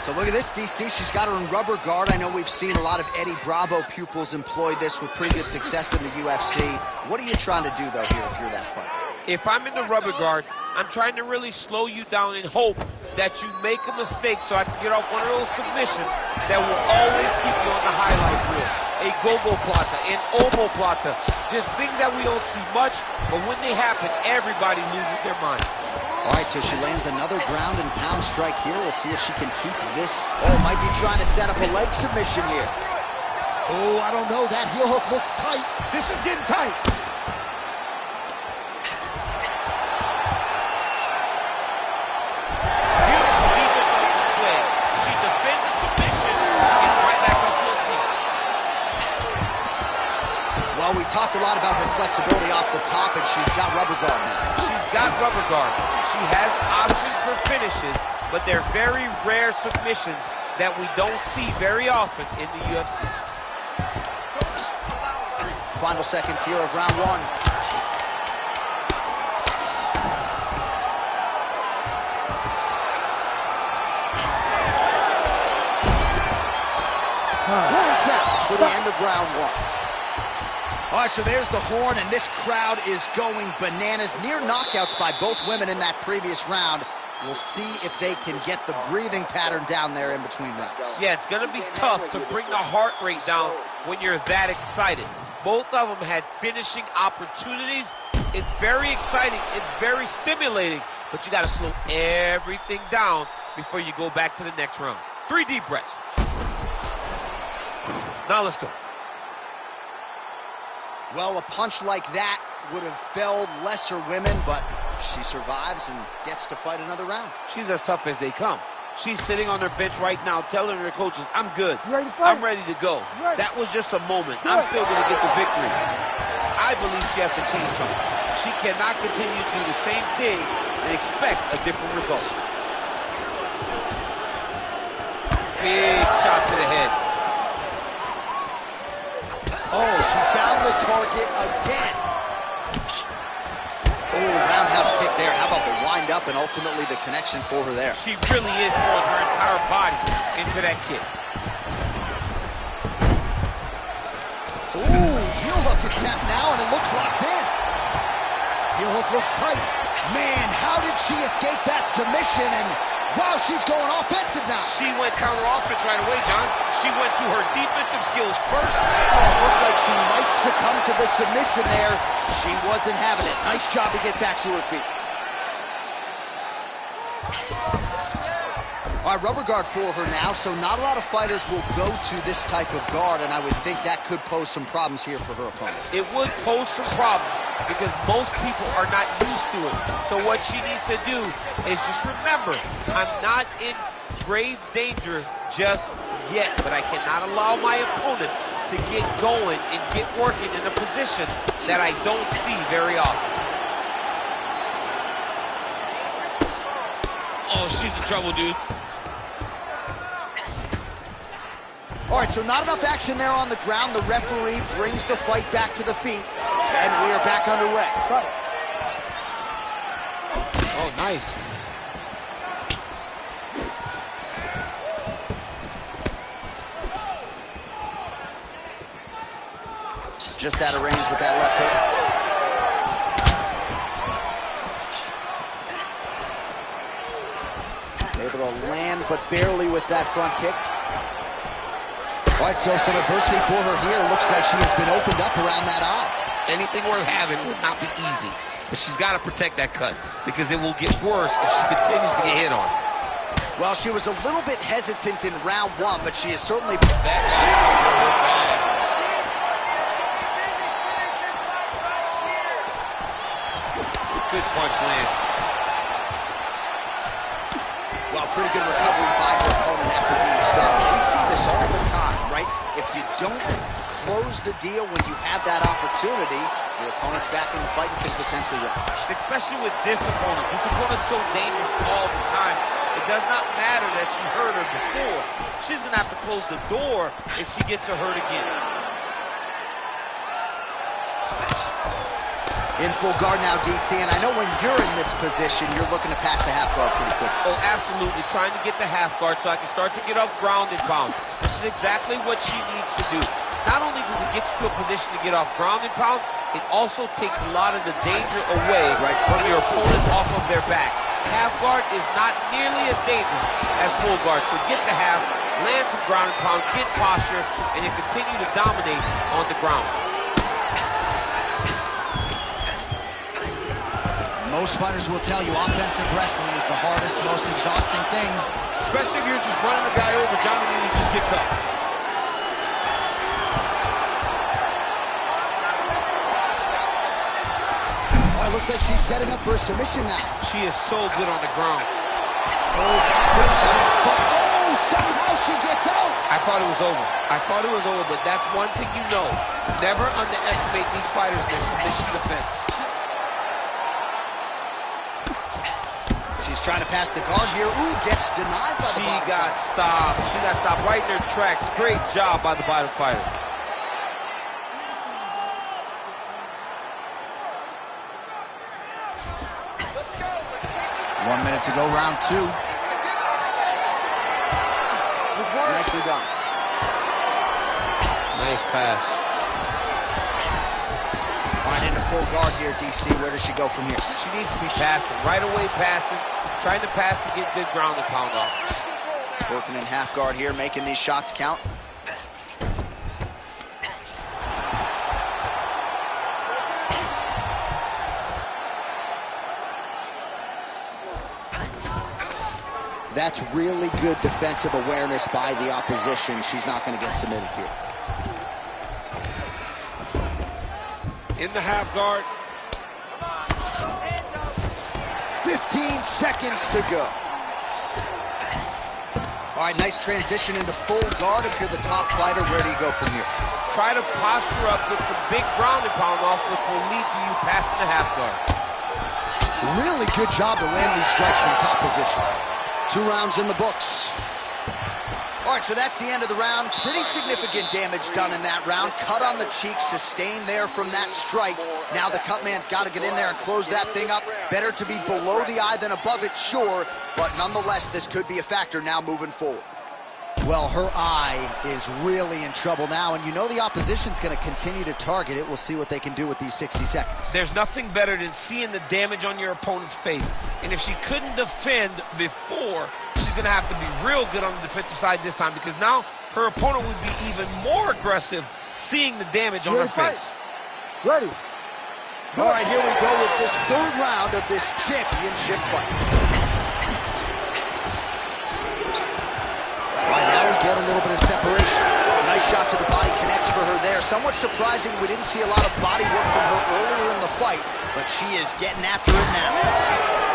So look at this, DC. She's got her in rubber guard. I know we've seen a lot of Eddie Bravo pupils employ this with pretty good success in the UFC. What are you trying to do, though, here if you're that fighter? If I'm in the rubber guard, I'm trying to really slow you down and hope that you make a mistake so I can get off one of those submissions that will always keep you on the highlight reel. A go-go plata, an omoplata, just things that we don't see much, but when they happen, everybody loses their mind. All right, so she lands another ground and pound strike here. We'll see if she can keep this. Oh, might be trying to set up a leg submission here. Oh, I don't know. That heel hook looks tight. This is getting tight. Beautiful defense on display. She defends a submission and gets right back up to her feet. Well, we talked a lot about her flexibility off the top, and she's got rubber guard now. She's got rubber guard. She has options for finishes, but they're very rare submissions that we don't see very often in the UFC. Final seconds here of round one. Horn sounds for the end of round one. All right, so there's the horn, and this crowd is going bananas. Near knockouts by both women in that previous round. We'll see if they can get the breathing pattern down there in between rounds. Yeah, it's going to be tough to bring the heart rate down when you're that excited. Both of them had finishing opportunities. It's very exciting. It's very stimulating, but you got to slow everything down before you go back to the next round. 3 deep breaths. Now let's go. Well, a punch like that would have felled lesser women, but she survives and gets to fight another round. She's as tough as they come. She's sitting on her bench right now telling her coaches, I'm good. You ready to fight? I'm ready to go. Ready. That was just a moment. I'm still going to get the victory. I believe she has to change something. She cannot continue to do the same thing and expect a different result. Big shot to the head. Oh, she found the target again. Oh, roundhouse kick there. How about the wind up and ultimately the connection for her there? She really is throwing her entire body into that kick. Ooh, heel hook attempt now, and it looks locked in. Heel hook looks tight. Man, how did she escape that submission? And wow, she's going offensive now. She went counter offense right away, John. She went to her defensive skills first. Oh, it looked like she might succumb to the submission there. She wasn't having it. Nice job to get back to her feet. All right, rubber guard for her now, so not a lot of fighters will go to this type of guard, and I would think that could pose some problems here for her opponent. It would pose some problems because most people are not used to it. So what she needs to do is just remember, I'm not in grave danger just yet, but I cannot allow my opponent to get going and get working in a position that I don't see very often. Oh, she's in trouble, dude. All right, so not enough action there on the ground. The referee brings the fight back to the feet, and we are back underway. Oh, nice. Just out of range with that left hook. Able to land, but barely with that front kick. All right, so some adversity for her here. Looks like she has been opened up around that eye. Anything worth having would not be easy, but she's got to protect that cut because it will get worse if she continues to get hit on. Well, she was a little bit hesitant in round one, but she is certainly... That good punch lands. Well, pretty good recovery by her opponent after being stopped. We see this all the time, right? If you don't close the deal when you have that opportunity, your opponent's back in the fight and can potentially win. Especially with this opponent. This opponent's so dangerous all the time. It does not matter that she hurt her before. She's going to have to close the door if she gets her hurt again. In full guard now, DC, and I know when you're in this position, you're looking to pass the half guard pretty quickly. Oh, absolutely. Trying to get the half guard so I can start to get up ground and pound. This is exactly what she needs to do. Not only does it get you to a position to get off ground and pound, it also takes a lot of the danger away from your opponent off of their back. Half guard is not nearly as dangerous as full guard, so get the half, land some ground and pound, get posture, and you continue to dominate on the ground. Most fighters will tell you offensive wrestling is the hardest, most exhausting thing. Especially if you're just running the guy over, John Renata just gets up. Oh, it looks like she's setting up for a submission now. She is so good on the ground. Oh, somehow she gets out. I thought it was over. I thought it was over, but that's one thing you know. Never underestimate these fighters, their submission defense. She's trying to pass the guard here. Ooh, gets denied by the bottom She got fighter. stopped. She got stopped right in her tracks. Great job by the bottom fighter. Let's go. Let's take this. 1 minute to go, round 2. Nicely done. Nice pass. All right, into full guard here, DC. Where does she go from here? She needs to be passing. Right away passing. Trying to pass to get good ground and pound off. Working in half guard here, making these shots count. That's really good defensive awareness by the opposition. She's not going to get submitted here. In the half guard. 15 seconds to go. All right, nice transition into full guard. If you're the top fighter, where do you go from here? Try to posture up, get some big ground and pound off, which will lead to you passing the half guard. Really good job to land these strikes from top position. 2 rounds in the books. All right, so that's the end of the round. Pretty significant damage done in that round. Cut on the cheek, sustained there from that strike. Now the cut man's got to get in there and close that thing up. Better to be below the eye than above it, sure. But nonetheless, this could be a factor now moving forward. Well, her eye is really in trouble now, and you know the opposition's going to continue to target it. We'll see what they can do with these 60 seconds. There's nothing better than seeing the damage on your opponent's face. And if she couldn't defend before, she's going to have to be real good on the defensive side this time, because now her opponent would be even more aggressive seeing the damage on her face. Ready. All right, here we go with this 3rd round of this championship fight. Right now we get a little bit of separation. Oh, nice shot to the body, connects for her there. Somewhat surprising, we didn't see a lot of body work from her earlier in the fight, but she is getting after it now.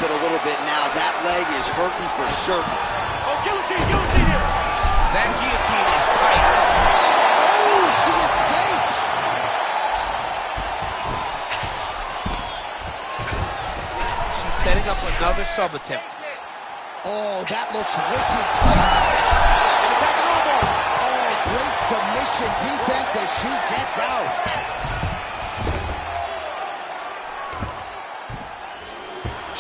It a little bit now. That leg is hurting for certain. Oh, guillotine here. That guillotine is tight. Oh, she escapes. She's setting up another sub attempt. Oh, that looks wicked tight. Oh, great submission defense as she gets out.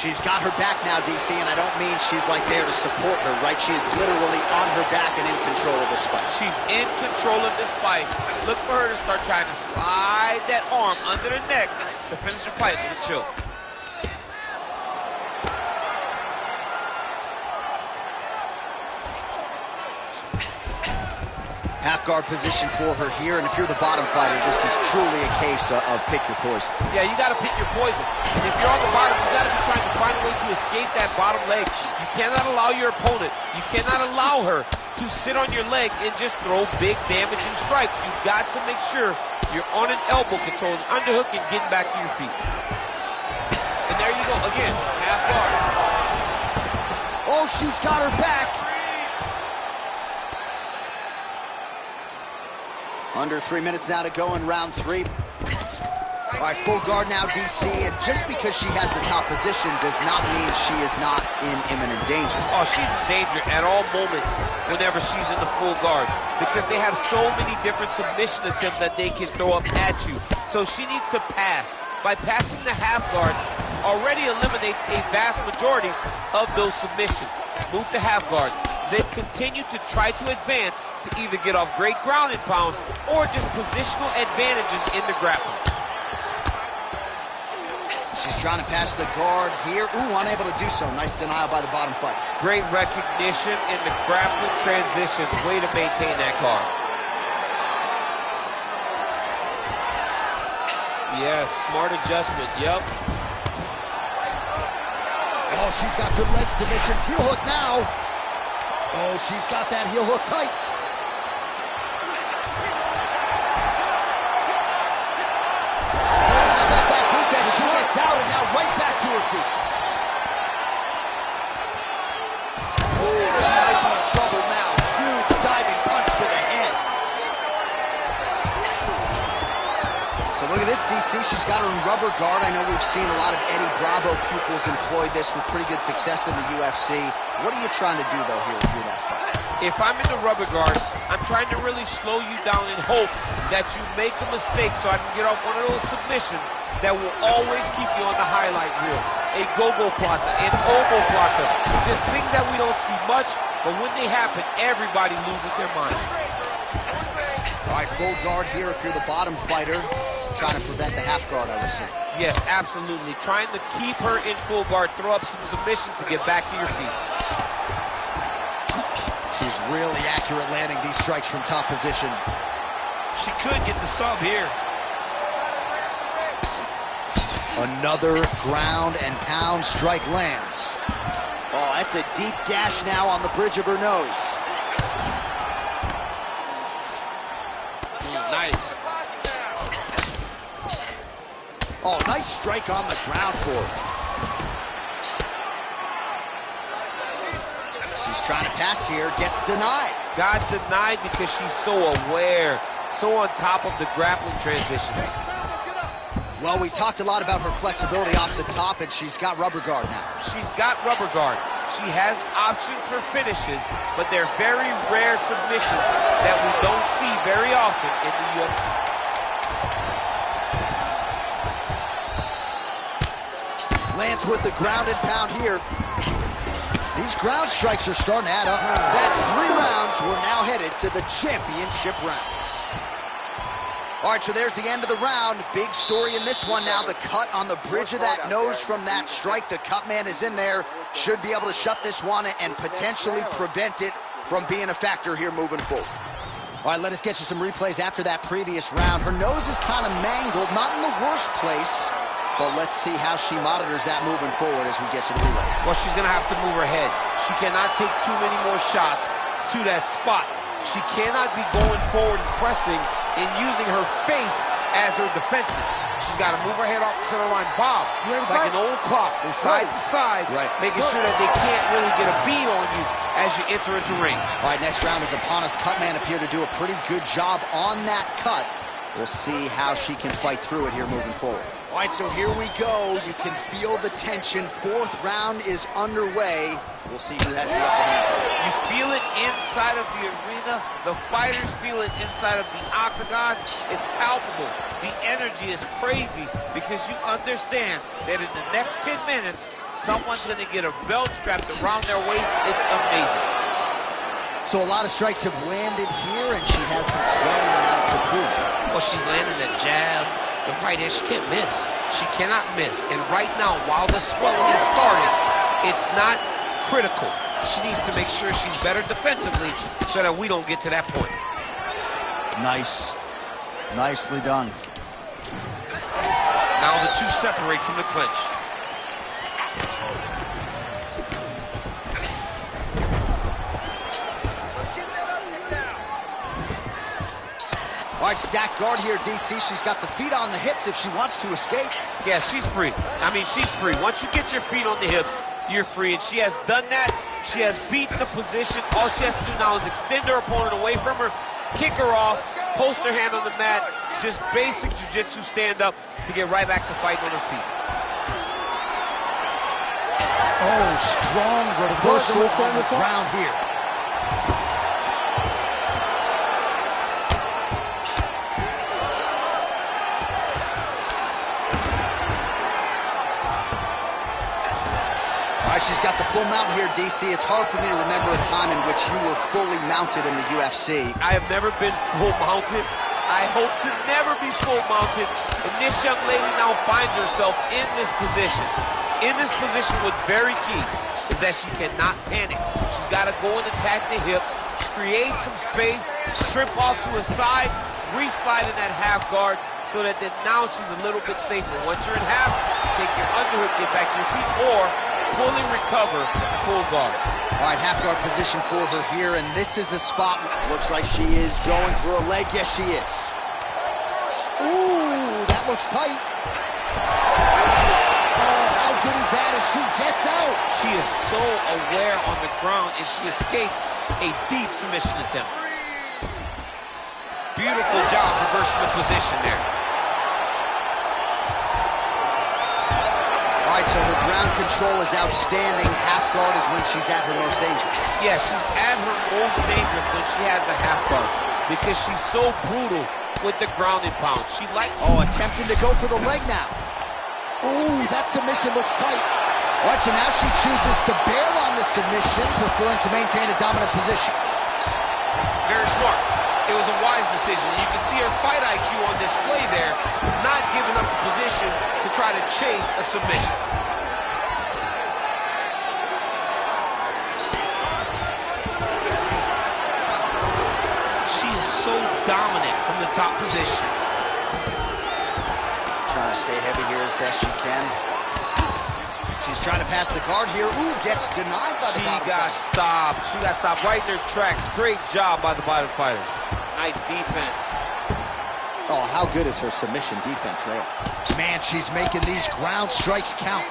She's got her back now, DC, and I don't mean she's like there to support her, right? She is literally on her back and in control of this fight. She's in control of this fight. Look for her to start trying to slide that arm under the neck to finish the fight with a choke. Half guard position for her here, and if you're the bottom fighter, this is truly a case of pick your poison. Yeah, you got to pick your poison. And if you're on the bottom, you got to be trying to find a way to escape that bottom leg. You cannot allow your opponent, you cannot allow her to sit on your leg and just throw big damaging strikes. You've got to make sure you're on an elbow control, an underhook, and getting back to your feet. And there you go, again, half guard. Oh, she's got her back. Under 3 minutes now to go in round 3. All right, full guard now, DC. And just because she has the top position does not mean she is not in imminent danger. Oh, she's in danger at all moments whenever she's in the full guard, because they have so many different submission attempts that they can throw up at you. So she needs to pass. By passing the half guard, already eliminates a vast majority of those submissions. Move to half guard. Then continue to try to advance to either get off great ground and pounds or just positional advantages in the grappling. She's trying to pass the guard here. Ooh, unable to do so. Nice denial by the bottom fighter. Great recognition in the grappling transitions. Way to maintain that guard. Yes, smart adjustment, yep. Oh, she's got good leg submissions. Heel hook now. Oh, she's got that heel hook tight. Oh, how about that defense? She gets out and now right back to her feet. Oh, she might be in trouble now. Huge diving punch to the head. So look at this, DC. She's got her in rubber guard. I know we've seen a lot of Eddie Bravo pupils employ this with pretty good success in the UFC. What are you trying to do, though, here if you're that fight? If I'm in the rubber guard, I'm trying to really slow you down and hope that you make a mistake so I can get off one of those submissions that will always keep you on the highlight reel. A go-go plata, an obo plata, just things that we don't see much, but when they happen, everybody loses their mind. All right, full guard here if you're the bottom fighter. Trying to prevent the half guard, I would say. Yes, absolutely. Trying to keep her in full guard, throw up some submissions to get back to your feet. She's really accurate landing these strikes from top position. She could get the sub here. Another ground and pound strike lands. Oh, that's a deep gash now on the bridge of her nose. Nice. Oh, nice strike on the ground for her. She's trying to pass here, gets denied. Got denied because she's so aware, so on top of the grappling transitions. Well, we talked a lot about her flexibility off the top, and she's got rubber guard now. She's got rubber guard. She has options for finishes, but they're very rare submissions that we don't see very often in the UFC. Lands with the ground and pound here. These ground strikes are starting to add up. That's 3 rounds. We're now headed to the championship rounds. All right, so there's the end of the round. Big story in this one now. The cut on the bridge of that nose from that strike. The cut man is in there. Should be able to shut this one and potentially prevent it from being a factor here moving forward. All right, let us get you some replays after that previous round. Her nose is kind of mangled, not in the worst place. But let's see how she monitors that moving forward as we get to the relay. Well, she's going to have to move her head. She cannot take too many more shots to that spot. She cannot be going forward and pressing and using her face as her defenses. She's got to move her head off the center line. Bob, it's like an old clock, from side to side, making sure that they can't really get a beat on you as you enter into range. All right, next round is upon us. Cutman appeared to do a pretty good job on that cut. We'll see how she can fight through it here moving forward. All right, so here we go. You can feel the tension. 4th round is underway. We'll see who has the upper hand. You feel it inside of the arena. The fighters feel it inside of the octagon. It's palpable. The energy is crazy because you understand that in the next 10 minutes, someone's going to get a belt strapped around their waist. It's amazing. So a lot of strikes have landed here, and she has some swelling now to prove. Well, she's landing a jab. The right hand, she can't miss. She cannot miss. And right now, while the swelling has started, it's not critical. She needs to make sure she's better defensively so that we don't get to that point. Nice. Nicely done. Now the two separate from the clinch. All right, stacked guard here, DC. She's got the feet on the hips if she wants to escape. Yeah, she's free. I mean, she's free. Once you get your feet on the hips, you're free. And she has done that. She has beaten the position. All she has to do now is extend her opponent away from her, kick her off, post her hand on the mat. Just basic jiu-jitsu stand-up to get right back to fighting on her feet. Oh, strong reversal on the ground here. She's got the full mount here, DC. It's hard for me to remember a time in which you were fully mounted in the UFC. I have never been full mounted. I hope to never be full mounted. And this young lady now finds herself in this position. In this position, what's very key is that she cannot panic. She's got to go and attack the hips, create some space, trip off to a side, re-slide in that half guard, so that then now she's a little bit safer. Once you're in half, take your underhook, get back to your feet, or fully recover, full guard. All right, half guard position for her here, and this is a spot. Looks like she is going for a leg. Yes, she is. Ooh, that looks tight. Oh, how good is that as she gets out? She is so aware on the ground, and she escapes a deep submission attempt. Beautiful job reversing the position there. All right, so her ground control is outstanding. Half guard is when she's at her most dangerous. Yeah, she's at her most dangerous when she has the half guard because she's so brutal with the ground and pound. She attempting to go for the leg now. Ooh, that submission looks tight. All right, so now she chooses to bail on the submission, preferring to maintain a dominant position. Very smart. It was a wise decision. You can see her fight IQ on display there, not giving up a position to try to chase a submission. She is so dominant from the top position. Trying to stay heavy here as best she can. She's trying to pass the guard here. Ooh, gets denied by the bottom fighter. She got stopped right in her tracks. Great job by the bottom fighter. Nice defense. Oh, how good is her submission defense there? Man, she's making these ground strikes count.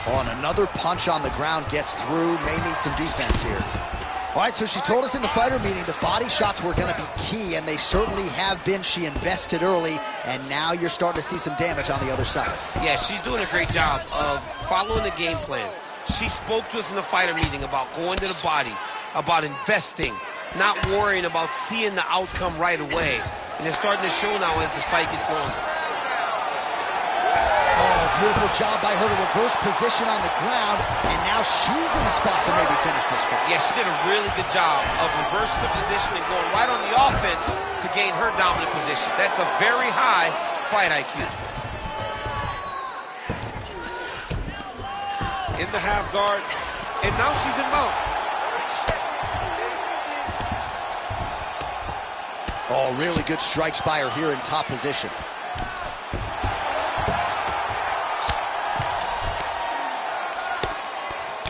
Oh, and another punch on the ground gets through. May need some defense here. All right, so she told us in the fighter meeting the body shots were going to be key, and they certainly have been. She invested early, and now you're starting to see some damage on the other side. Yeah, she's doing a great job of following the game plan. She spoke to us in the fighter meeting about going to the body, about investing, not worrying about seeing the outcome right away. And it's starting to show now as this fight gets longer. Oh, beautiful job by her to reverse position on the ground, and now she's in a spot to maybe finish this fight. Yeah, she did a really good job of reversing the position and going right on the offense to gain her dominant position. That's a very high fight IQ. In the half guard, and now she's in mount. Oh, really good strikes by her here in top position.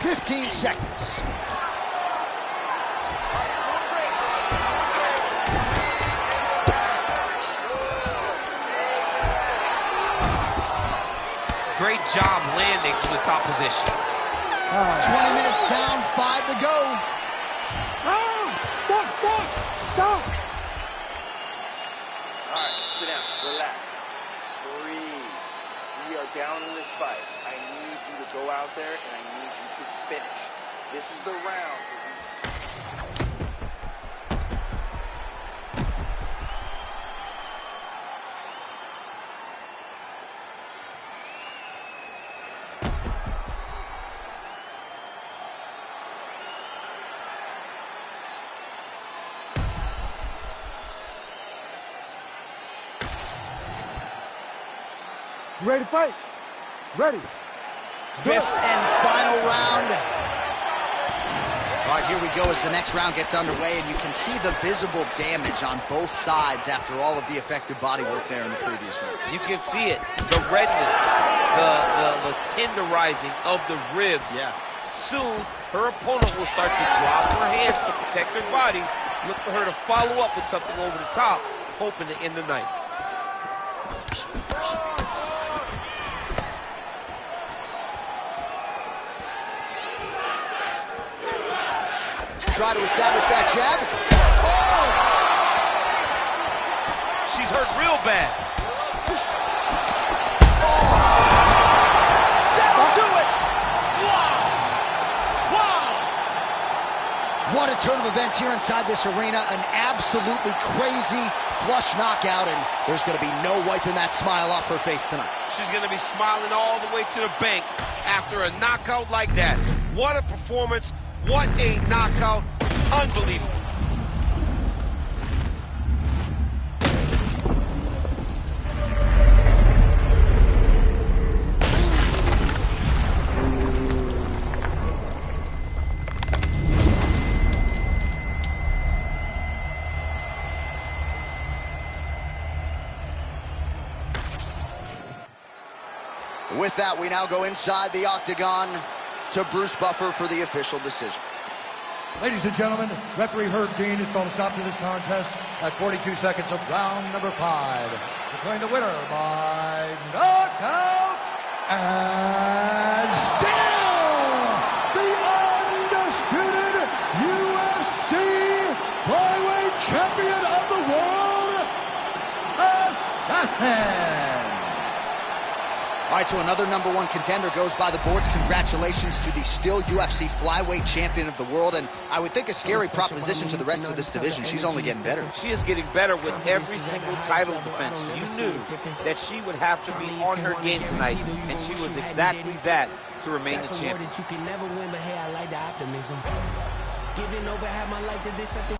"15 seconds. Great job landing from the top position. 20 minutes down, 5 to go. Stop! All right, sit down, relax, breathe. We are down in this fight. I need you to go out there and I need you to finish. This is the round. You ready to fight? Ready. Fifth and final round. All right, here we go as the next round gets underway, and you can see the visible damage on both sides after all of the effective body work there in the previous round. You can see it, the redness, the tenderizing of the ribs. Yeah. Soon, her opponent will start to drop her hands to protect her body, look for her to follow up with something over the top, hoping to end the night. Try to establish that jab. Oh! She's hurt real bad. That'll do it! Wow! What a turn of events here inside this arena. An absolutely crazy flush knockout, and there's going to be no wiping that smile off her face tonight. She's going to be smiling all the way to the bank after a knockout like that. What a performance. What a knockout. Unbelievable. With that, we now go inside the octagon to Bruce Buffer for the official decision. Ladies and gentlemen, referee Herb Dean is going to stop to this contest at 42 seconds of round number 5. Declaring the winner by knockout and still the undisputed UFC flyweight champion of the world, Assassin. All right, so another #1 contender goes by the boards. Congratulations to the still UFC flyweight champion of the world, and I would think a scary proposition to the rest of this division. She's only getting better. She is getting better with every single title defense. You knew that she would have to be on her game tonight, and she was exactly that to remain the champion. You can never win, but hey, I like the optimism. Giving over half my life to this, I think.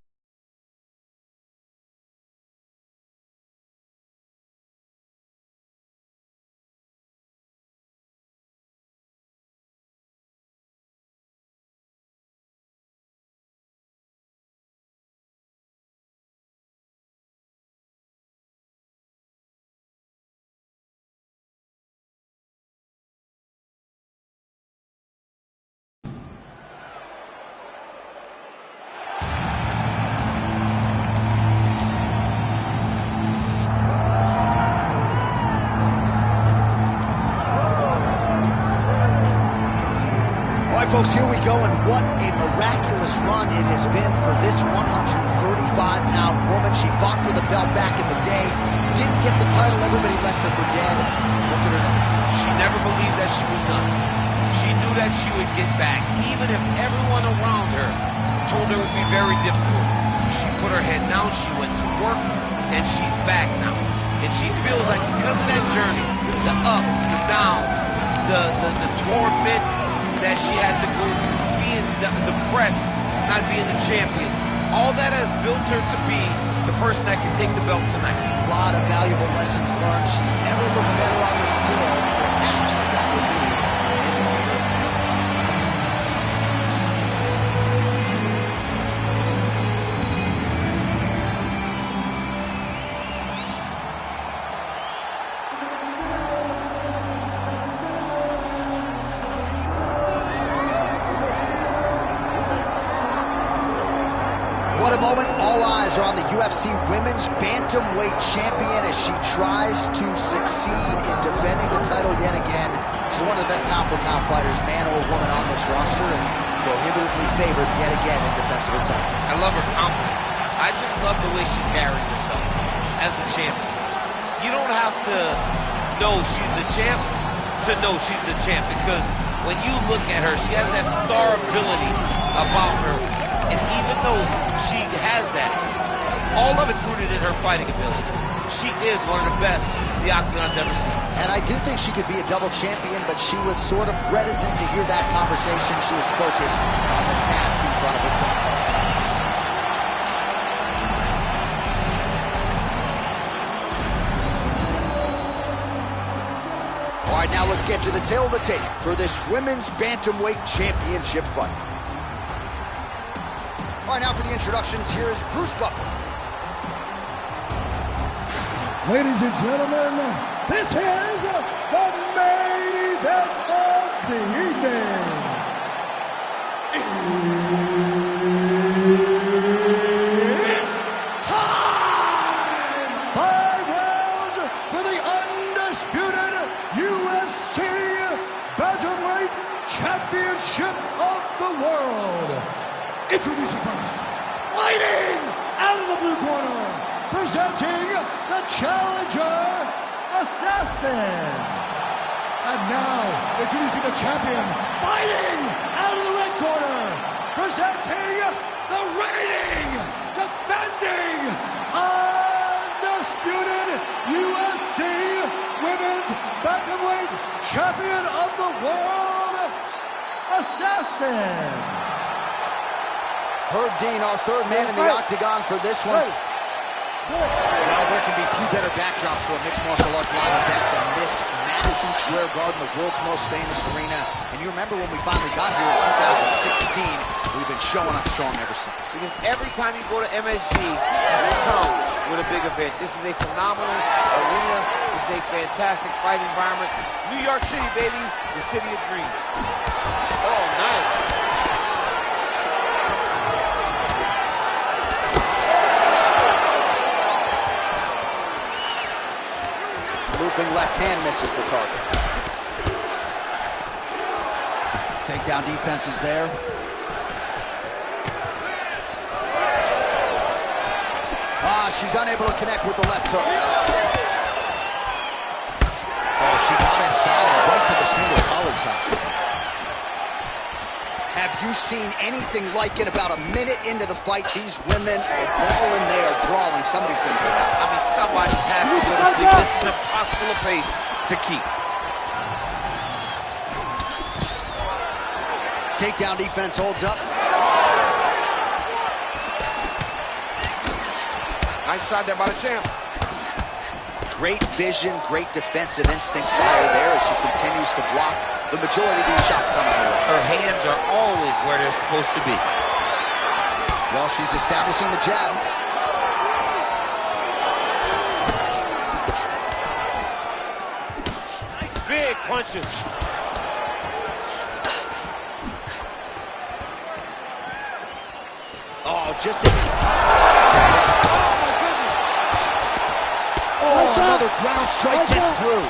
Folks, here we go, and what a miraculous run it has been for this 135-pound woman. She fought for the belt back in the day, didn't get the title, everybody left her for dead. Look at her now. She never believed that she was done. She knew that she would get back, even if everyone around her told her it would be very difficult. She put her head down, she went to work, and she's back now. And she feels like because of that journey, the ups, the downs, the torment that she had to go through, being depressed, not being the champion. All that has built her to be the person that can take the belt tonight. A lot of valuable lessons learned. She's never looked better on the scale. Perhaps that would be in order of things to come tonight. What a moment. All eyes are on the UFC Women's Bantamweight Champion as she tries to succeed in defending the title yet again. She's one of the best pound-for-pound fighters, man or woman, on this roster, and prohibitively favored yet again in defense of her title. I love her confidence. I just love the way she carries herself as the champion. You don't have to know she's the champ to know she's the champ, because when you look at her, she has that star ability about her. And even though she has that, all of it's rooted in her fighting ability. She is one of the best the Octagon's ever seen. And I do think she could be a double champion, but she was sort of reticent to hear that conversation. She was focused on the task in front of her tonight. All right, now let's get to the tail of the tape for this Women's Bantamweight Championship fight. All right, now for the introductions, here is Bruce Buffer. Ladies and gentlemen, this is the main event of the evening. It's time! 5 rounds for the undisputed UFC Bantamweight Championship of the world. Introducing first, fighting out of the blue corner, presenting the challenger, Assassin. And now, introducing the champion, fighting out of the red corner, presenting the reigning, defending, undisputed UFC Women's Bantamweight Champion of the World, Assassin. Herb Dean, our third man in the octagon for this one. Well, there can be few better backdrops for a mixed martial arts live event than this Madison Square Garden, the world's most famous arena. And you remember when we finally got here in 2016, we've been showing up strong ever since. Because every time you go to MSG, you should come with a big event. This is a phenomenal arena. This This is a fantastic fight environment. New York City, baby, the city of dreams. Oh, nice. Looping left hand misses the target. Takedown defense is there. She's unable to connect with the left hook. Oh, she got inside and right to the single collar tie. Have you seen anything like it? About a minute into the fight, these women are balling, they are brawling. Somebody's going to get out. I mean, somebody has to go to sleep. This is impossible a pace to keep. Takedown defense holds up. Nice shot there by the champ. Great vision, great defensive instincts by her there as she continues to block the majority of these shots coming her way. Her hands are always where they're supposed to be. Well, she's establishing the jab. Big punches. Oh, just... Another ground strike gets through.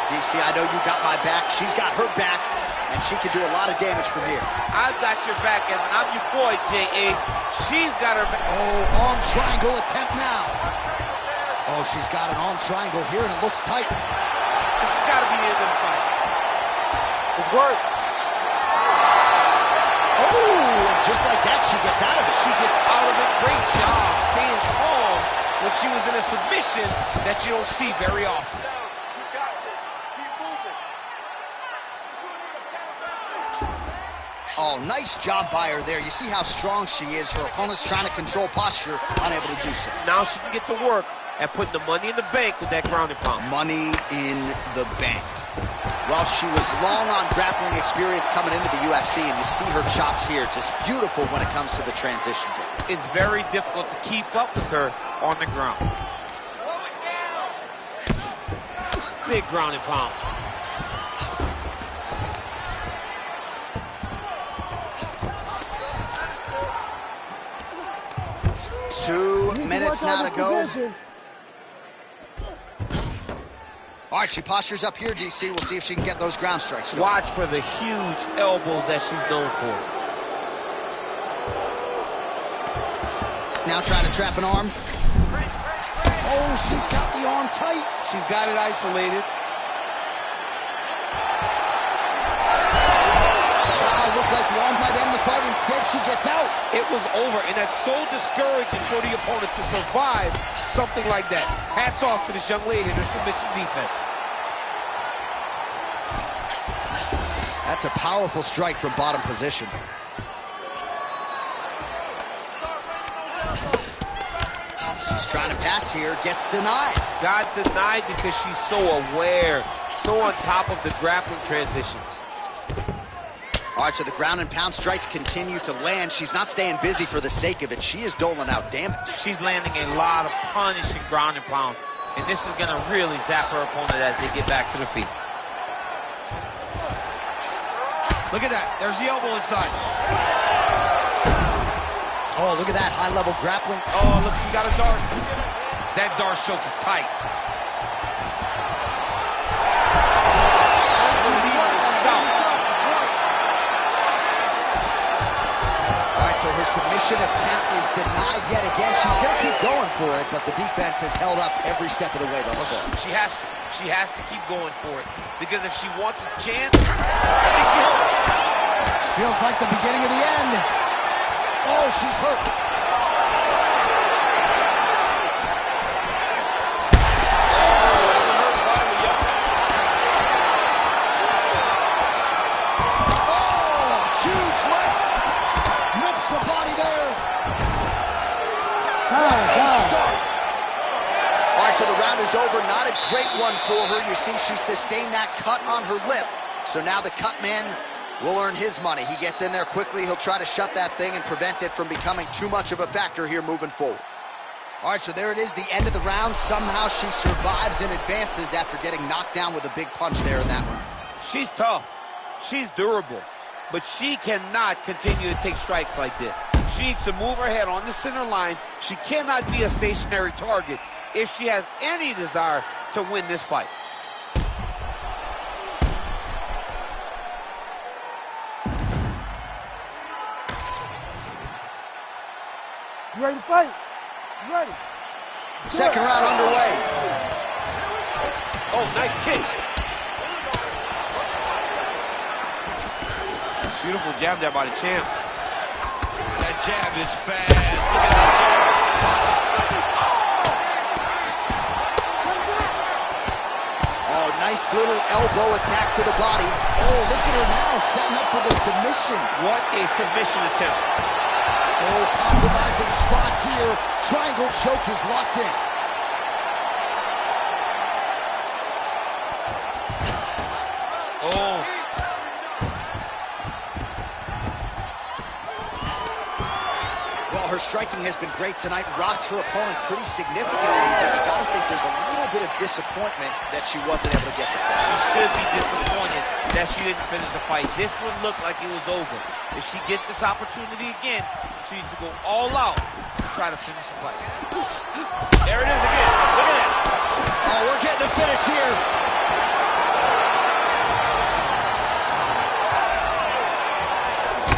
DC, I know you got my back. She's got her back, and she can do a lot of damage from here. I've got your back, and I'm your boy, J.A. She's got her back. Oh, arm triangle attempt now. Oh, she's got an arm triangle here, and it looks tight. This has got to be the end of the fight. It's work. Oh, and just like that, she gets out of it. She gets out of it. Great job staying calm when she was in a submission that you don't see very often. You got this. Keep moving. Oh, nice job by her there. You see how strong she is. Her opponent's trying to control posture, unable to do so. Now she can get to work at putting the money in the bank with that ground and pound. Money in the bank. Well, she was long on grappling experience coming into the UFC, and you see her chops here. Just beautiful when it comes to the transition game. It's very difficult to keep up with her on the ground. Slow it down. Big ground and pound. Two minutes now to go. All right, she postures up here, DC. We'll see if she can get those ground strikes going. Watch for the huge elbows that she's known for. Now trying to trap an arm. Oh, she's got the arm tight. She's got it isolated. Wow, looked like the arm might end the fight. Instead, she gets out. It was over, and that's so discouraging for the opponent to survive something like that. Hats off to this young lady and her submission defense. That's a powerful strike from bottom position. She's trying to pass here, gets denied. Got denied because she's so aware, so on top of the grappling transitions. All right, so the ground and pound strikes continue to land. She's not staying busy for the sake of it. She is doling out damage. She's landing a lot of punishing ground and pound, and this is going to really zap her opponent as they get back to the feet. Look at that. There's the elbow inside. Oh, look at that high-level grappling. Oh, look, she got a dart. That dart choke is tight. Unbelievable. She's out. All right, so her submission attempt is denied yet again. She's going to keep going for it, but the defense has held up every step of the way thus far. She has to. She has to keep going for it. Because if she wants a chance, I think she hurt. Feels like the beginning of the end. Oh, she's hurt. Oh, huge left. Rips the body there. Start. All right, so the round is over. Not a great one for her. You see, she sustained that cut on her lip. So now the cut man will earn his money. He gets in there quickly. He'll try to shut that thing and prevent it from becoming too much of a factor here moving forward. All right, so there it is, the end of the round. Somehow she survives and advances after getting knocked down with a big punch there in that round. She's tough. She's durable. But she cannot continue to take strikes like this. She needs to move her head on the center line. She cannot be a stationary target if she has any desire to win this fight. You ready to fight? You ready? Second round underway. Oh, nice kick. Beautiful jab there by the champ. That jab is fast. Look at that jab. Oh, nice little elbow attack to the body. Oh, look at her now setting up for the submission. What a submission attempt. Oh, compromising spot here. Triangle choke is locked in. Oh. Well, her striking has been great tonight. Rocked her opponent pretty significantly, but you gotta think there's a little bit of disappointment that she wasn't able to get the finish. She should be disappointed that she didn't finish the fight. This one looked like it was over. If she gets this opportunity again, she needs to go all out to try to finish the fight. There it is again. Look at that. Oh, we're getting a finish here.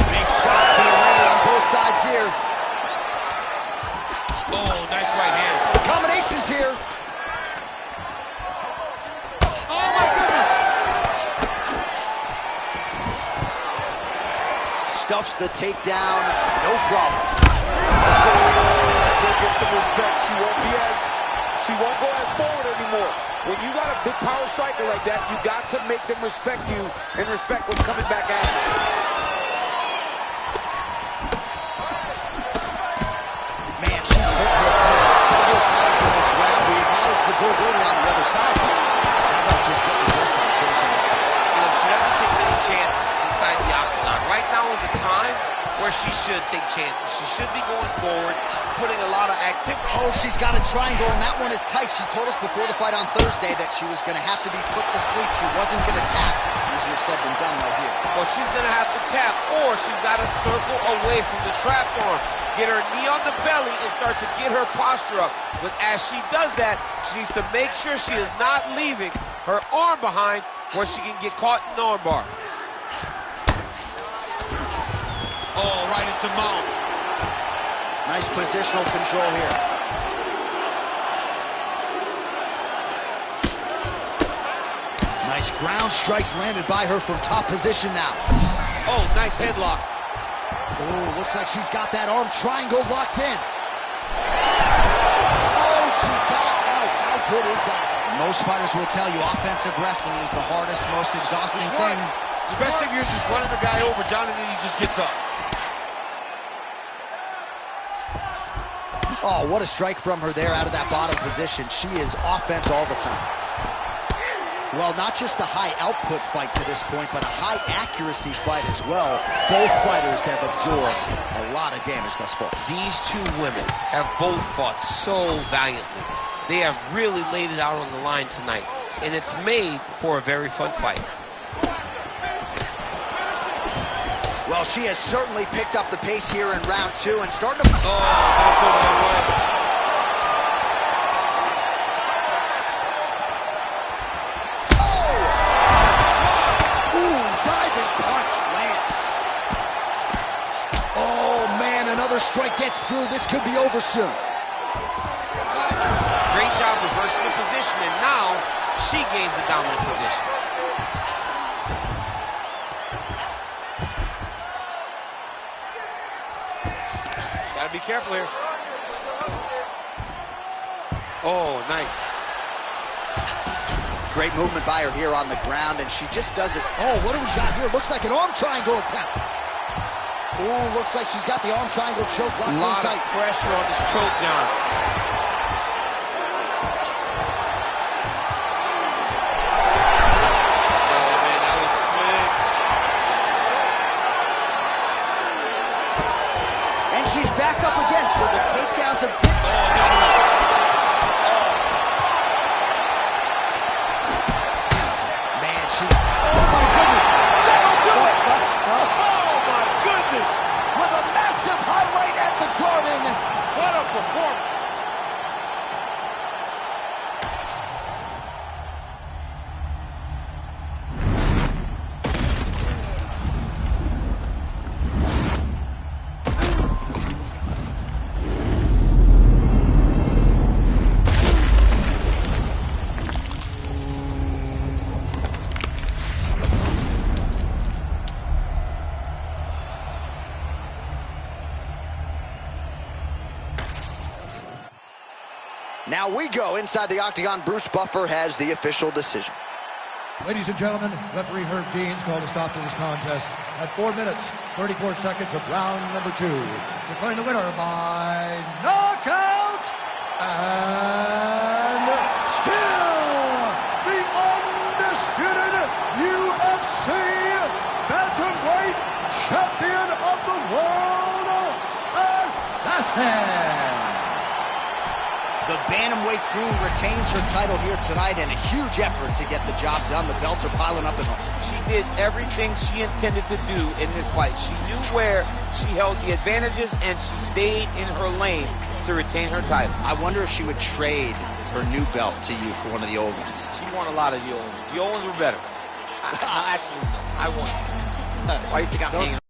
Big shots being landed on both sides here. Oh, nice right hand. Combinations here. Oh, my goodness. Stuffs the takedown, no problem. That's gonna get some respect. She won't go as forward anymore. When you got a big power striker like that, you got to make them respect you and respect what's coming back at you. Man, she's hurt her opponent several times in this round. We acknowledge the durability on the other side, but how about just getting aggressive and finishing this fight? You know, she doesn't take many chances inside the octagon. Right now is a time where she should take chances. She should be going forward, putting a lot of activity. Oh, she's got a triangle, and that one is tight. She told us before the fight on Thursday that she was going to have to be put to sleep. She wasn't going to tap. Easier said than done, though, here. Well, she's going to have to tap, or she's got to circle away from the trapped arm. Get her knee on the belly and start to get her posture up. But as she does that, she needs to make sure she is not leaving her arm behind where she can get caught in the arm bar. Oh, right into mount. Nice positional control here. Nice ground strikes landed by her from top position now. Oh, nice headlock. Oh, looks like she's got that arm triangle locked in. Oh, she got out. How good is that? Most fighters will tell you offensive wrestling is the hardest, most exhausting thing. Especially if you're just running the guy over, John, and then he just gets up. Oh, what a strike from her there out of that bottom position. She is offense all the time. Well, not just a high output fight to this point, but a high accuracy fight as well. Both fighters have absorbed a lot of damage thus far. These two women have both fought so valiantly. They have really laid it out on the line tonight, and it's made for a very fun fight. Well, she has certainly picked up the pace here in round two and starting to... Oh, that's the wrong way. Oh! Ooh, diving punch lands. Oh, man, another strike gets through. This could be over soon. Great job reversing the position, and now she gains the dominant position. Be careful here. Oh, nice. Great movement by her here on the ground, and she just does it. Oh, what do we got here? Looks like an arm triangle attempt. Oh, looks like she's got the arm triangle choke locked in tight. A lot of pressure on this choke, John. Oh, man, that was slick. And she's back up again, so the takedown's a bit... Oh, no. Now we go inside the octagon. Bruce Buffer has the official decision. Ladies and gentlemen, referee Herb Dean's called a stop to this contest at 4 minutes, 34 seconds of round number 2. Declaring the winner by knockout and still the undisputed UFC bantamweight champion of the world, Assassin. The Bantamweight Queen retains her title here tonight in a huge effort to get the job done. The belts are piling up at home. She did everything she intended to do in this fight. She knew where she held the advantages, and she stayed in her lane to retain her title. I wonder if she would trade her new belt to you for one of the old ones. She won a lot of the old ones. The old ones were better. Actually, no. I won. Why do you think I'm hanging